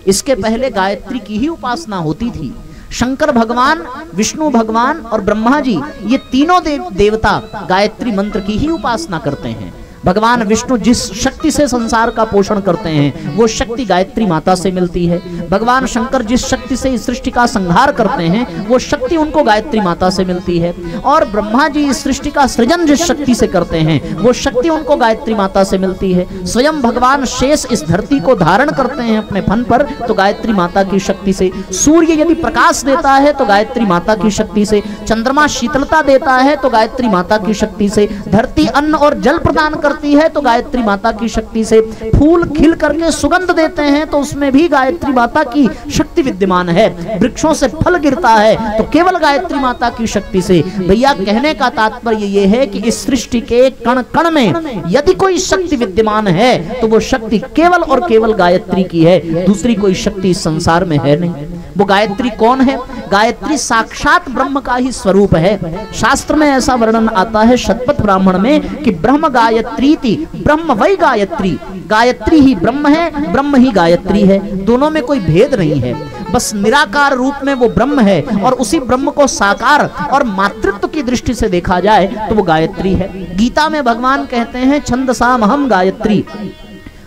इसके पहले गायत्री की ही उपासना होती थी। शंकर भगवान, विष्णु भगवान और ब्रह्मा जी, ये तीनों देवता गायत्री मंत्र की ही उपासना करते हैं। भगवान विष्णु जिस शक्ति से संसार का पोषण करते हैं वो शक्ति गायत्री माता से मिलती है। भगवान शंकर जिस शक्ति से इस सृष्टि का संहार करते हैं वो शक्ति उनको गायत्री माता से मिलती है। और ब्रह्मा जी इस सृष्टि का सृजन जिस शक्ति से करते हैं वो शक्ति उनको गायत्री माता से मिलती है। स्वयं भगवान शेष इस धरती को धारण करते हैं अपने फन पर तो गायत्री माता की शक्ति से। सूर्य यदि प्रकाश देता है तो गायत्री माता की शक्ति से। चंद्रमा शीतलता देता है तो गायत्री माता की शक्ति से। धरती अन्न और जल प्रदान पड़ती है तो गायत्री माता की शक्ति से, फूल खिल करके सुगंध देते हैं तो उसमें भी गायत्री माता की शक्ति विद्यमान है, वृक्षों से फल गिरता है तो केवल गायत्री माता की शक्ति से। भैया कहने का तात्पर्य ये है कि इस सृष्टि के कण कण में यदि कोई शक्ति विद्यमान है तो वो शक्ति केवल और केवल गायत्री की है, दूसरी कोई शक्ति इस संसार में है नहीं। वो गायत्री कौन है? गायत्री साक्षात ब्रह्म का ही स्वरूप है। शास्त्र में ऐसा वर्णन आता है शतपथ ब्राह्मण में कि ब्रह्म गायत्री थी, ब्रह्म वही गायत्री, गायत्री ही ब्रह्म है, ब्रह्म ही गायत्री है, दोनों में कोई भेद नहीं है, बस निराकार रूप में वो ब्रह्म है और उसी ब्रह्म को साकार और मातृत्व की दृष्टि से देखा जाए तो वो गायत्री है। गीता में भगवान कहते हैं छंदसामहम गायत्री।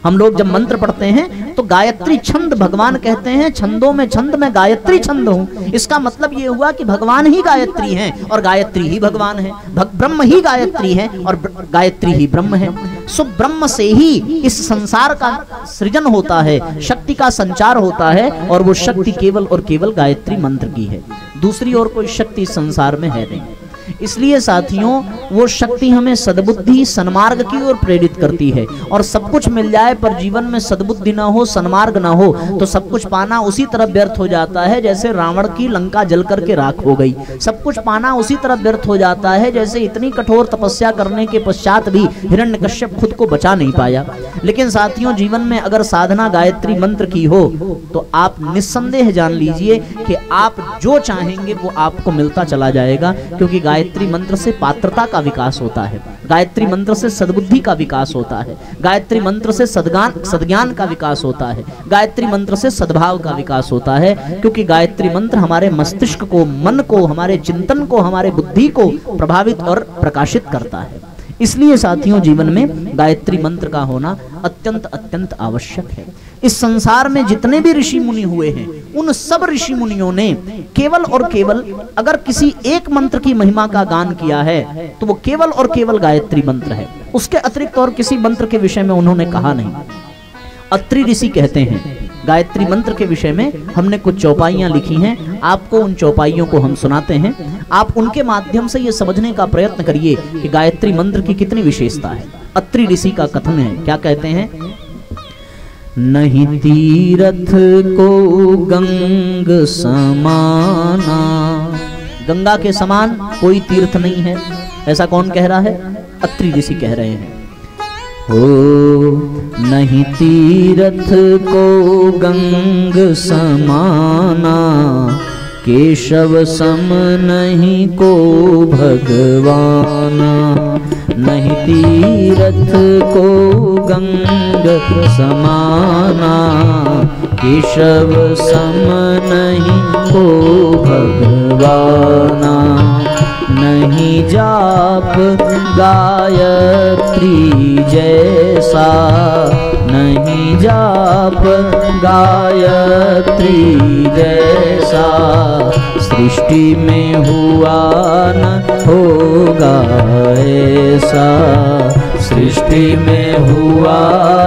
हम लोग जब मंत्र पढ़ते हैं तो गायत्री छंद भगवान कहते हैं, छंदों में छंद में गायत्री छंद हूं। इसका मतलब ये हुआ कि भगवान ही गायत्री हैं और गायत्री ही भगवान है, ब्रह्म ही गायत्री है और गायत्री ही ब्रह्म है। सो ब्रह्म से ही इस संसार का सृजन होता है, शक्ति का संचार होता है और वो शक्ति केवल और केवल गायत्री मंत्र की है, दूसरी और कोई शक्ति इस संसार में है नहीं। इसलिए साथियों वो शक्ति हमें सद्बुद्धि सन्मार्ग की ओर प्रेरित करती है। और सब कुछ मिल जाए पर जीवन में सद्बुद्धि ना हो, सन्मार्ग ना हो तो सब कुछ पाना उसी तरह व्यर्थ हो जाता है जैसे रावण की लंका जल करके राख हो गई। सब कुछ पाना उसी तरह व्यर्थ हो जाता है जैसे इतनी कठोर तपस्या करने के पश्चात भी हिरण्यकश्यप खुद को बचा नहीं पाया। लेकिन साथियों जीवन में अगर साधना गायत्री मंत्र की हो तो आप निस्संदेह जान लीजिए कि आप जो चाहेंगे वो आपको मिलता चला जाएगा, क्योंकि गायत्री मंत्र से पात्रता का विकास होता है, गायत्री मंत्र से सद्बुद्धि का विकास होता है, गायत्री मंत्र से सद्ज्ञान का विकास होता है, गायत्री मंत्र से सद्भाव का विकास होता है, क्योंकि गायत्री मंत्र हमारे मस्तिष्क को, मन को, हमारे चिंतन को, हमारे बुद्धि को प्रभावित और प्रकाशित करता है। इसलिए साथियों जीवन में गायत्री मंत्र का होना अत्यंत अत्यंत आवश्यक है। इस संसार में जितने भी ऋषि मुनि हुए हैं उन सब ऋषि मुनियों ने केवल और केवल अगर किसी एक मंत्र की महिमा का गान किया है तो वो केवल और केवल गायत्री मंत्र है, उसके अतिरिक्त और किसी मंत्र के विषय में उन्होंने कहा नहीं। अत्रि ऋषि कहते हैं गायत्री मंत्र के विषय में हमने कुछ चौपाइयां लिखी हैं, आपको उन चौपाइयों को हम सुनाते हैं, आप उनके माध्यम से ये समझने का प्रयत्न करिए कि गायत्री मंत्र की कितनी विशेषता है। अत्रि ऋषि का कथन है, क्या कहते हैं? नहीं तीरथ को गंग समाना, गंगा के समान कोई तीर्थ नहीं है। ऐसा कौन कह रहा है? अत्रि ऋषि कह रहे हैं। हो नहीं तीरथ को गंग समाना, केशव सम नहीं को भगवाना। नहीं तीरथ को गंग समाना, केशव सम नहीं को भगवाना। नहीं जाप गायत्री जैसा, नहीं जाप गायत्री जैसा, सृष्टि में हुआ न होगा ऐसा, सृष्टि में हुआ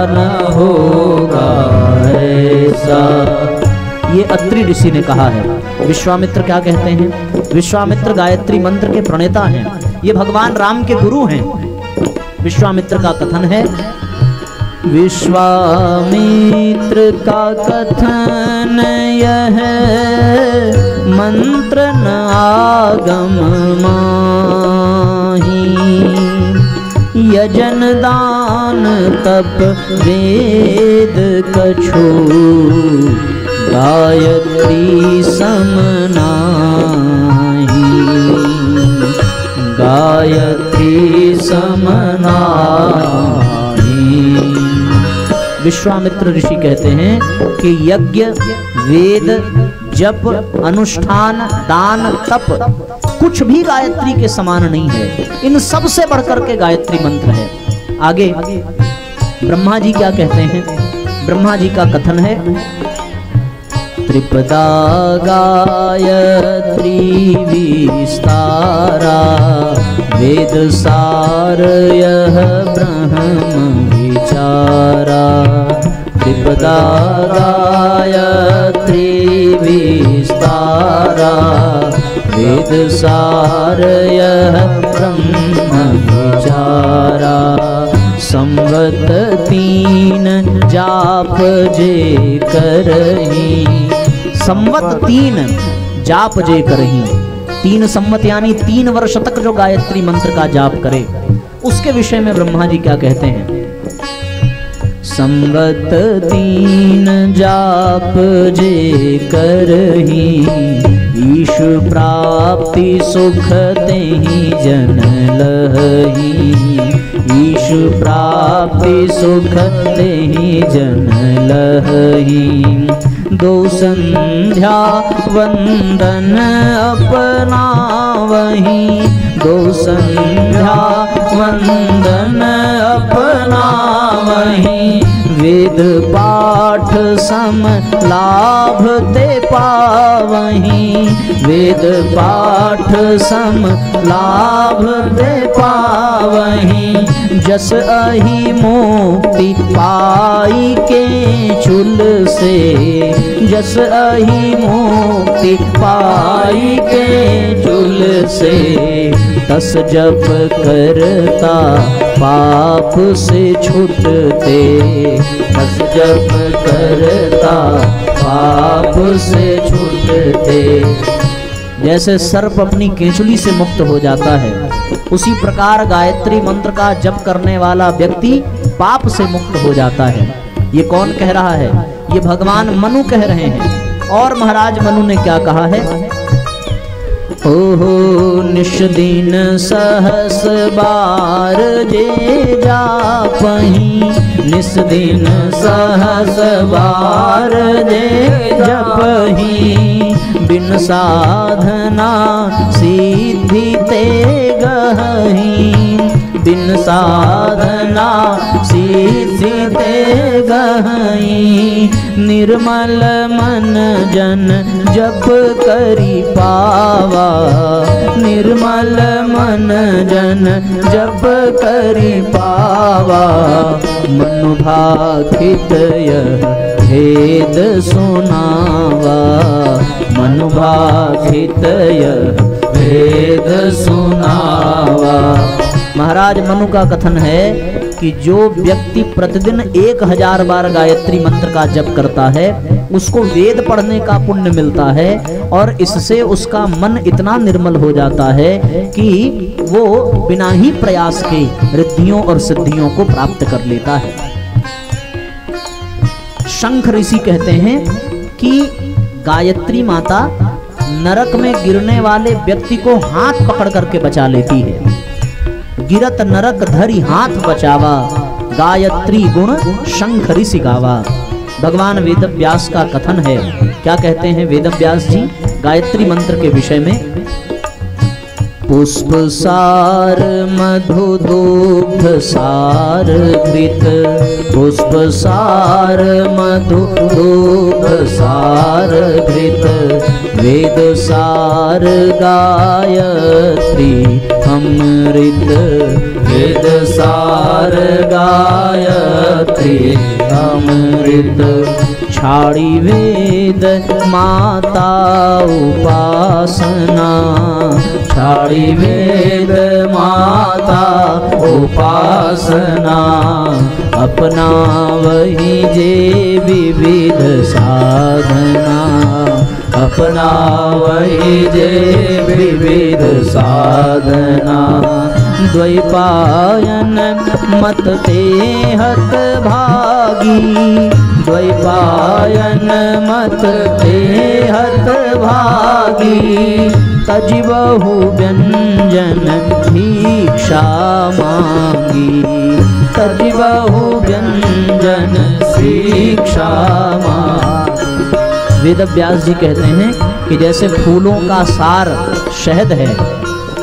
न होगा ऐसा। ये अत्रि ऋषि ने कहा है। विश्वामित्र क्या कहते हैं? विश्वामित्र गायत्री मंत्र के प्रणेता हैं, ये भगवान राम के गुरु हैं। विश्वामित्र का कथन है, विश्वामित्र का कथन यह मंत्र न आगम माही, यजन दान तप वेद कछु, गायत्री सम नाही, गायत्री सम नाही। विश्वामित्र ऋषि कहते हैं कि यज्ञ, वेद, जप, अनुष्ठान, दान, तप कुछ भी गायत्री के समान नहीं है। इन सब से बढ़कर के गायत्री मंत्र है। आगे ब्रह्मा जी क्या कहते हैं? ब्रह्मा जी का कथन है, त्रिपदा गायत्री विस्तारा, वेद सार यह ब्रह्म विचारा। त्रिपदा गायत्री विस्तारा, वेद सार यह ब्रह्म विचारा। संवत 3 जाप जे करही। संवत 3 जाप जे करही। 3 संवत यानी 3 वर्ष तक जो गायत्री मंत्र का जाप करे, उसके विषय में ब्रह्मा जी क्या कहते हैं? संवत 3 जाप जे करही, ईश प्राप्ति सुख तेहि जन लही। ईश प्राप्ति सुख तेहि जन लही। 2 संध्या वंदन अपनावही। 2 संध्या वंदन अपनावही। वेद पाठ सम लाभ ते पावही। वेद पाठ सम लाभ ते पावही। जस अहि मुक्ति पाई के चुल से। जस अहि मुक्ति पाई के चुल से। तस जप करता पाप से छूटते। तस जप करता पाप से छूटते। जैसे सर्प अपनी केंचुली से मुक्त हो जाता है, उसी प्रकार गायत्री मंत्र का जप करने वाला व्यक्ति पाप से मुक्त हो जाता है। ये कौन कह रहा है? ये भगवान मनु कह रहे हैं। और महाराज मनु ने क्या कहा है? ओहो निश दिन सहस बार जे जापही। निस दिन सहस बार जे जपही। बिन साधना सिद्धि ते गहही। बिन साधना सिद्धि ते गहई। निर्मल मन जन जप करी पावा। निर्मल मन जन जप करी पावा। मनु भाखित यह भेद सुनावा। मनु भाखित यह भेद सुनावा। महाराज मनु का कथन है कि जो व्यक्ति प्रतिदिन 1000 बार गायत्री मंत्र का जप करता है, उसको वेद पढ़ने का पुण्य मिलता है और इससे उसका मन इतना निर्मल हो जाता है कि वो बिना ही प्रयास के रिद्धियों और सिद्धियों को प्राप्त कर लेता है। शंख ऋषि कहते हैं कि गायत्री माता नरक में गिरने वाले व्यक्ति को हाथ पकड़ करके बचा लेती है। गिरत नरक धरी हाथ बचावा। गायत्री गुण शंख ऋषि गावा। भगवान वेदव्यास का कथन है। क्या कहते हैं वेदव्यास जी गायत्री मंत्र के विषय में? पुष्प सार मधु दुग्ध सार घृत। पुष्प सार मधु दुग्ध सार घृत। वेद सार गायत्री अमृत। वेद सार गायत्री अमृत। छाड़ी वेद माता उपासना। छाड़ी वेद माता उपासना। अपना वही जे विविध साधना। अपना वही जे विविध साधना। द्वैपायन मत ते हत भागी। द्वैपायन मत ते हत भागी। तजिबहु व्यंजन भिक्षा मांगी। तजिबहु व्यंजन भिक्षा मांगी। वेदव्यास जी कहते हैं कि जैसे फूलों का सार शहद है,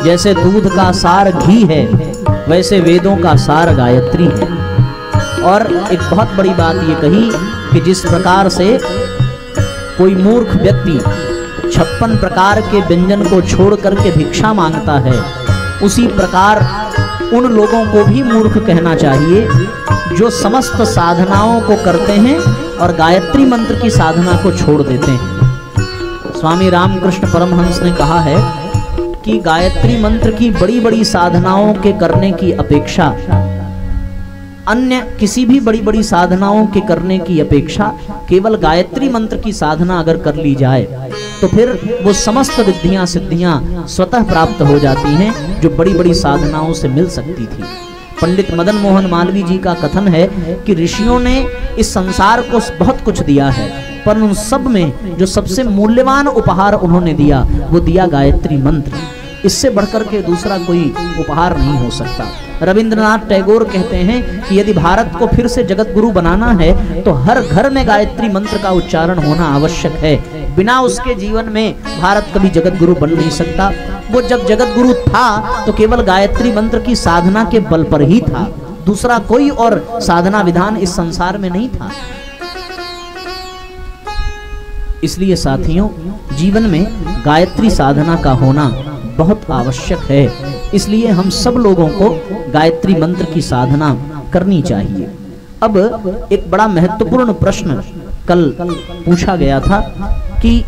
जैसे दूध का सार घी है, वैसे वेदों का सार गायत्री है। और एक बहुत बड़ी बात ये कही कि जिस प्रकार से कोई मूर्ख व्यक्ति 56 प्रकार के व्यंजन को छोड़ करके भिक्षा मांगता है, उसी प्रकार उन लोगों को भी मूर्ख कहना चाहिए जो समस्त साधनाओं को करते हैं और गायत्री मंत्र की साधना को छोड़ देते हैं। स्वामी रामकृष्ण परमहंस ने कहा है कि गायत्री मंत्र की बड़ी बड़ी साधनाओं के करने की अपेक्षा अन्य किसी भी बड़ी बड़ी साधनाओं के करने की अपेक्षा केवल गायत्री मंत्र की साधना अगर कर ली जाए तो फिर वो समस्त रिद्धियां सिद्धियां स्वतः प्राप्त हो जाती हैं जो बड़ी बड़ी साधनाओं से मिल सकती थी। पंडित मदन मोहन मालवीय जी का कथन है कि ऋषियों ने इस संसार को बहुत कुछ दिया है, पर उन सब में जो सबसे मूल्यवान उपहार उन्होंने दिया वो दिया गायत्री मंत्र। इससे बढ़कर के दूसरा कोई उपहार नहीं हो सकता। रविंद्रनाथ टैगोर कहते हैं कि यदि भारत को फिर से जगत गुरु बनाना है तो हर घर में गायत्री मंत्र का उच्चारण होना आवश्यक है। बिना उसके जीवन में भारत कभी जगत गुरु बन नहीं सकता। वो जब जगत गुरु था तो केवल गायत्री मंत्र की साधना के बल पर ही था, दूसरा कोई और साधना विधान इस संसार में नहीं था। इसलिए साथियों, जीवन में गायत्री साधना का होना बहुत आवश्यक है। इसलिए हम सब लोगों को गायत्री मंत्र की साधना करनी चाहिए। अब एक बड़ा महत्वपूर्ण प्रश्न कल पूछा गया था कि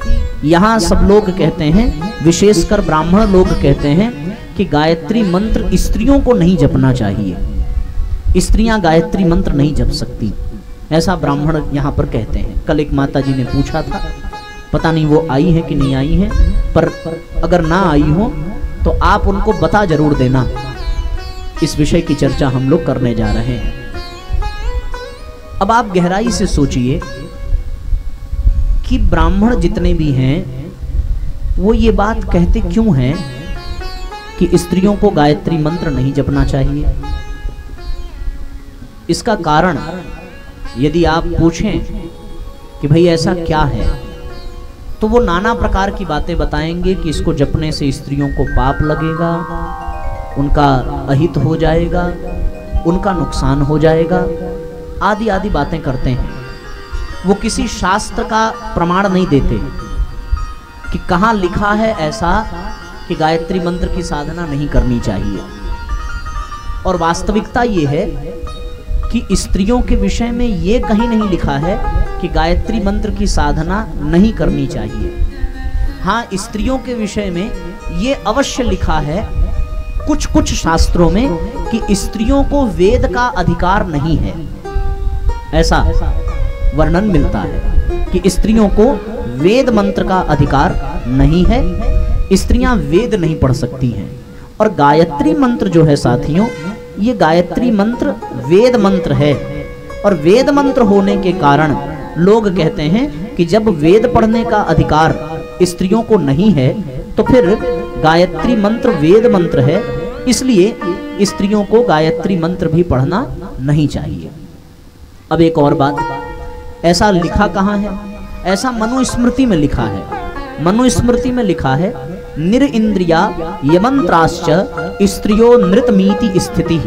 यहाँ सब लोग कहते हैं, विशेषकर ब्राह्मण लोग कहते हैं कि गायत्री मंत्र स्त्रियों को नहीं जपना चाहिए, स्त्रियां गायत्री मंत्र नहीं जप सकती, ऐसा ब्राह्मण यहाँ पर कहते हैं। कल एक माता जी ने पूछा था, पता नहीं वो आई है कि नहीं आई है, पर अगर ना आई हो तो आप उनको बता जरूर देना। इस विषय की चर्चा हम लोग करने जा रहे हैं। अब आप गहराई से सोचिए कि ब्राह्मण जितने भी हैं वो ये बात कहते क्यों हैं कि स्त्रियों को गायत्री मंत्र नहीं जपना चाहिए। इसका कारण यदि आप पूछें कि भाई ऐसा क्या है, तो वो नाना प्रकार की बातें बताएंगे कि इसको जपने से स्त्रियों को पाप लगेगा, उनका अहित हो जाएगा, उनका नुकसान हो जाएगा, आदि आदि बातें करते हैं। वो किसी शास्त्र का प्रमाण नहीं देते कि कहाँ लिखा है ऐसा कि गायत्री मंत्र की साधना नहीं करनी चाहिए। और वास्तविकता ये है कि स्त्रियों के विषय में ये कहीं नहीं लिखा है कि गायत्री मंत्र की साधना नहीं करनी चाहिए। हाँ, स्त्रियों के विषय में ये अवश्य लिखा है कुछ कुछ शास्त्रों में कि स्त्रियों को वेद का अधिकार नहीं है, ऐसा वर्णन मिलता है कि स्त्रियों को वेद मंत्र का अधिकार नहीं है, स्त्रियां वेद नहीं पढ़ सकती हैं। और गायत्री मंत्र जो है साथियों, ये गायत्री मंत्र वेद मंत्र है, और वेद मंत्र होने के कारण लोग कहते हैं कि जब वेद पढ़ने का अधिकार स्त्रियों को नहीं है तो फिर गायत्री मंत्र वेद मंत्र है, इसलिए स्त्रियों को गायत्री मंत्र भी पढ़ना नहीं चाहिए। अब एक और बात, ऐसा लिखा कहाँ है? ऐसा मनुस्मृति में लिखा है। मनुस्मृति में लिखा है, निरिंद्रिया यमंत्राश्च स्त्रियो नृतमीति स्थिति।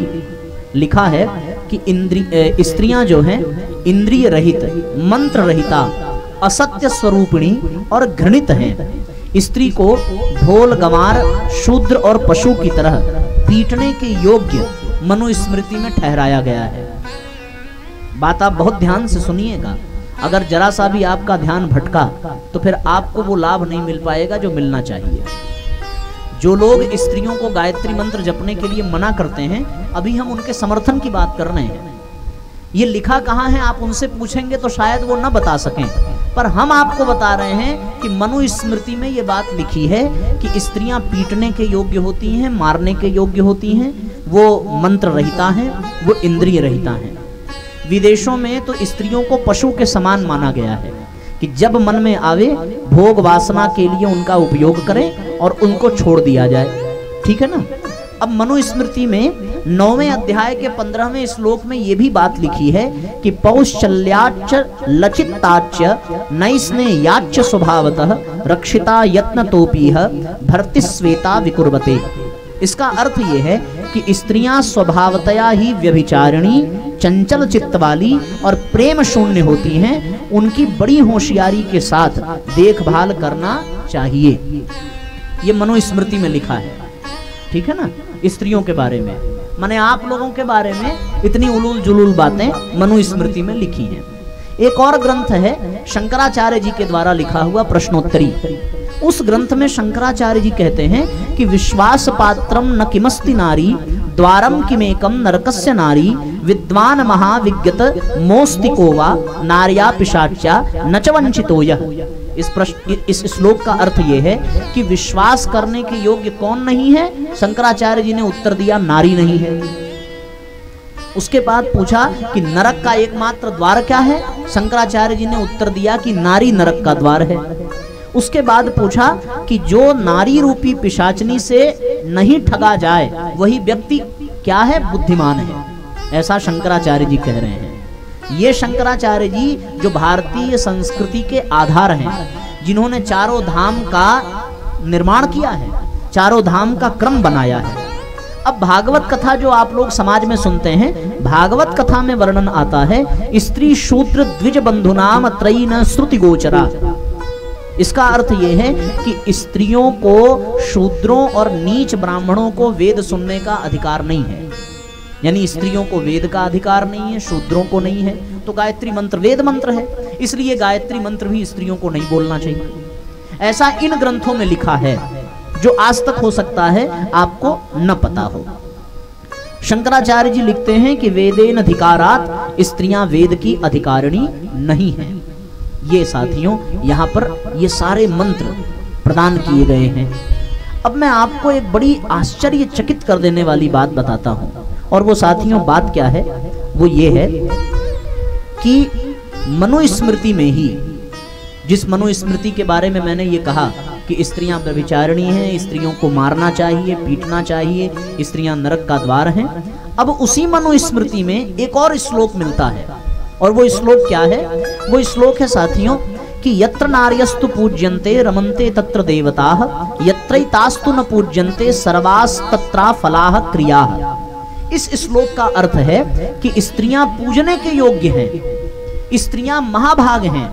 लिखा है कि स्त्रियां जो हैं इंद्रिय रहित, मंत्र रहिता, असत्य स्वरूपिणी और घृणित हैं। स्त्री को ढोल गमार, शूद्र और पशु की तरह पीटने के योग्य मनुस्मृति में ठहराया गया है। बात आप बहुत ध्यान से सुनिएगा। अगर जरा सा भी आपका ध्यान भटका तो फिर आपको वो लाभ नहीं मिल पाएगा जो मिलना चाहिए। जो लोग स्त्रियों को गायत्री मंत्र जपने के लिए मना करते हैं, अभी हम उनके समर्थन की बात कर रहे हैं। ये लिखा कहाँ है आप उनसे पूछेंगे तो शायद वो न बता सकें, पर हम आपको बता रहे हैं कि मनुस्मृति में ये बात लिखी है कि स्त्रियां पीटने के योग्य होती हैं, मारने के योग्य होती हैं, वो मंत्र रहिता हैं, वो इंद्रिय रहिता हैं। विदेशों में तो स्त्रियों को पशु के समान माना गया है कि जब मन में आवे भोग वासना के लिए उनका उपयोग करें और उनको छोड़ दिया जाए। ठीक है ना? अब मनुस्मृति में 9वें अध्याय के 15वें श्लोक में ये भी बात लिखी है कि पौश्चल्याच्च लचिताच्च नैस्नेयाच्च स्वभावतः रक्षिता यत्नतोपीह भर्तिस्वेता विकुर्वते। इसका अर्थ ये है कि स्त्रियां स्वभावतया ही व्यभिचारिणी, चंचल चित्त वाली और प्रेम शून्य होती हैं। उनकी बड़ी होशियारी के साथ देखभाल करना चाहिए। ये मनुस्मृति में लिखा है। ठीक है ना? स्त्रियों के बारे में, माने आप लोगों के बारे में इतनी उलूल जुलूल बातें मनुस्मृति में लिखी हैं। एक और ग्रंथ है शंकराचार्य जी के द्वारा लिखा हुआ प्रश्नोत्तरी। उस ग्रंथ में शंकराचार्य जी कहते हैं कि विश्वास पात्रम न किमस्ति नारी द्वारम किमेकम नरकस्य नारी विद्वान महाविज्ञत मोस्तिको वा नार्या पिशाच्या न च वंचितो यः। इस श्लोक का अर्थ यह है कि विश्वास करने के योग्य कौन नहीं है? शंकराचार्य जी ने उत्तर दिया, नारी नहीं है। उसके बाद पूछा कि नरक का एकमात्र द्वार क्या है? शंकराचार्य जी ने उत्तर दिया कि नारी नरक का द्वार है। उसके बाद पूछा कि जो नारी रूपी पिशाचनी से नहीं ठगा जाए वही व्यक्ति क्या है? बुद्धिमान है। ऐसा शंकराचार्य जी कह रहे हैं। ये शंकराचार्य जी जो भारतीय संस्कृति के आधार हैं, जिन्होंने चारों धाम का निर्माण किया है, चारों धाम का क्रम बनाया है। अब भागवत कथा जो आप लोग समाज में सुनते हैं, भागवत कथा में वर्णन आता है स्त्री शूद्र द्विज बंधुनाम त्रयी न श्रुति गोचरा। इसका अर्थ यह है कि स्त्रियों को, शूद्रों और नीच ब्राह्मणों को वेद सुनने का अधिकार नहीं है। यानी स्त्रियों को वेद का अधिकार नहीं है, शूद्रों को नहीं है। तो गायत्री मंत्र वेद मंत्र है, इसलिए गायत्री मंत्र भी स्त्रियों को नहीं बोलना चाहिए। ऐसा इन ग्रंथों में लिखा है, जो आज तक हो सकता है आपको न पता हो। शंकराचार्य जी लिखते हैं कि वेदेन अधिकारात, स्त्रियां वेद की अधिकारिणी नहीं है। ये साथियों यहाँ पर ये सारे मंत्र प्रदान किए गए हैं। अब मैं आपको एक बड़ी आश्चर्यचकित कर देने वाली बात बताता हूँ, और वो साथियों बात क्या है? वो ये है कि मनुस्मृति में ही, जिस मनुस्मृति के बारे में मैंने ये कहा कि स्त्रियां व्यभिचारिणी हैं, स्त्रियों को मारना चाहिए, पीटना चाहिए, स्त्रियां नरक का द्वार हैं, अब उसी मनुस्मृति में एक और श्लोक मिलता है। और वो श्लोक क्या है? वो श्लोक है साथियों कि यत्र नार्यस्तु पूज्यन्ते रमन्ते तत्र देवताः, यत्रैतास्तु न पूज्यन्ते सर्वास्तत्रा फलाः क्रियाः। इस श्लोक का अर्थ है कि स्त्रियां पूजने के योग्य हैं, स्त्रियां महाभाग हैं,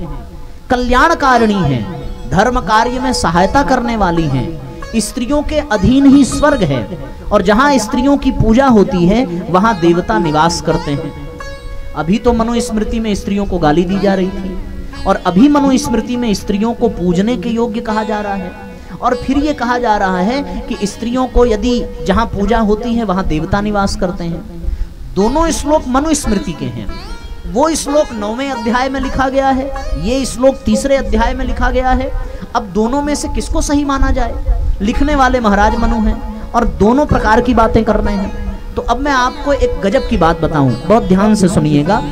कल्याणकारिणी हैं, धर्म कार्य में सहायता करने वाली हैं। स्त्रियों के अधीन ही स्वर्ग है, और जहां स्त्रियों की पूजा होती है वहां देवता निवास करते हैं। अभी तो मनुस्मृति में स्त्रियों को गाली दी जा रही थी, और अभी मनुस्मृति में स्त्रियों को पूजने के योग्य कहा जा रहा है, और फिर ये कहा जा रहा है कि स्त्रियों को यदि जहां पूजा होती है वहां देवता निवास करते हैं। दोनों श्लोक मनुस्मृति के हैं। वो श्लोक 9वें अध्याय में लिखा गया है, ये श्लोक 3रे अध्याय में लिखा गया है। अब दोनों में से किसको सही माना जाए? लिखने वाले महाराज मनु हैं और दोनों प्रकार की बातें कर रहे हैं। तो अब मैं आपको एक गजब की बात बताऊं, बहुत ध्यान से सुनिएगा।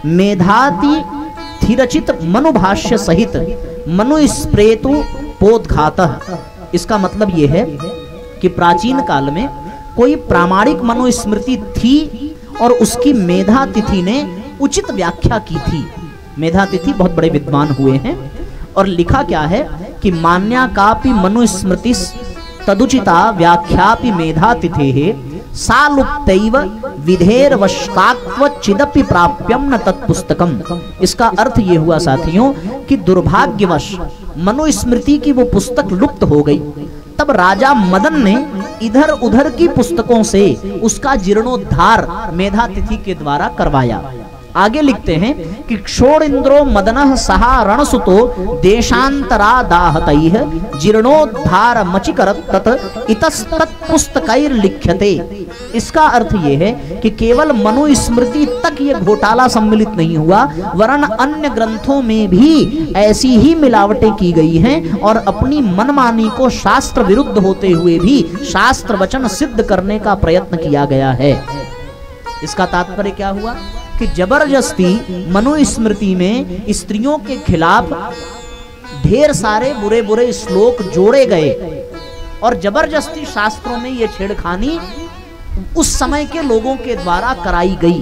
मेधाति थिरचित मनुभाष्य सहित मनुस्प्रेतु पोदघातः। इसका मतलब यह है कि प्राचीन काल में कोई प्रामाणिक मनुस्मृति थी और उसकी मेधा तिथि ने उचित व्याख्या की थी। मेधा तिथि बहुत बड़े विद्वान हुए हैं, और लिखा क्या है कि मान्या कापि मनुस्मृतिस् तदुचिता व्याख्यापि मेधा तिथेः सालुप्तैव विधेर्वश्तात्व चिदपि प्राप्यम न तत्पुस्तकम। इसका अर्थ ये हुआ साथियों कि दुर्भाग्यवश मनुस्मृति की वो पुस्तक लुप्त हो गई। तब राजा मदन ने इधर उधर की पुस्तकों से उसका जीर्णोद्धार मेधा तिथि के द्वारा करवाया। आगे लिखते हैं कि क्षोण इंद्रो मदनः सहा रणसुतो देशांतरा दाहतैः जीर्णोद्धार मचिकरत तत् इतस्तत् पुस्तकैर लिख्यते। इसका अर्थ यह है कि केवल मनुस्मृति तक ये घोटाला सम्मिलित नहीं हुआ, वरन अन्य ग्रंथों में भी ऐसी ही मिलावटें की गई हैं, और अपनी मनमानी को शास्त्र विरुद्ध होते हुए भी शास्त्र वचन सिद्ध करने का प्रयत्न किया गया है। इसका तात्पर्य क्या हुआ कि जबरदस्ती मनुस्मृति में स्त्रियों के खिलाफ ढेर सारे बुरे बुरे श्लोक जोड़े गए, और जबरदस्ती शास्त्रों में ये छेड़खानी उस समय के लोगों के द्वारा कराई गई।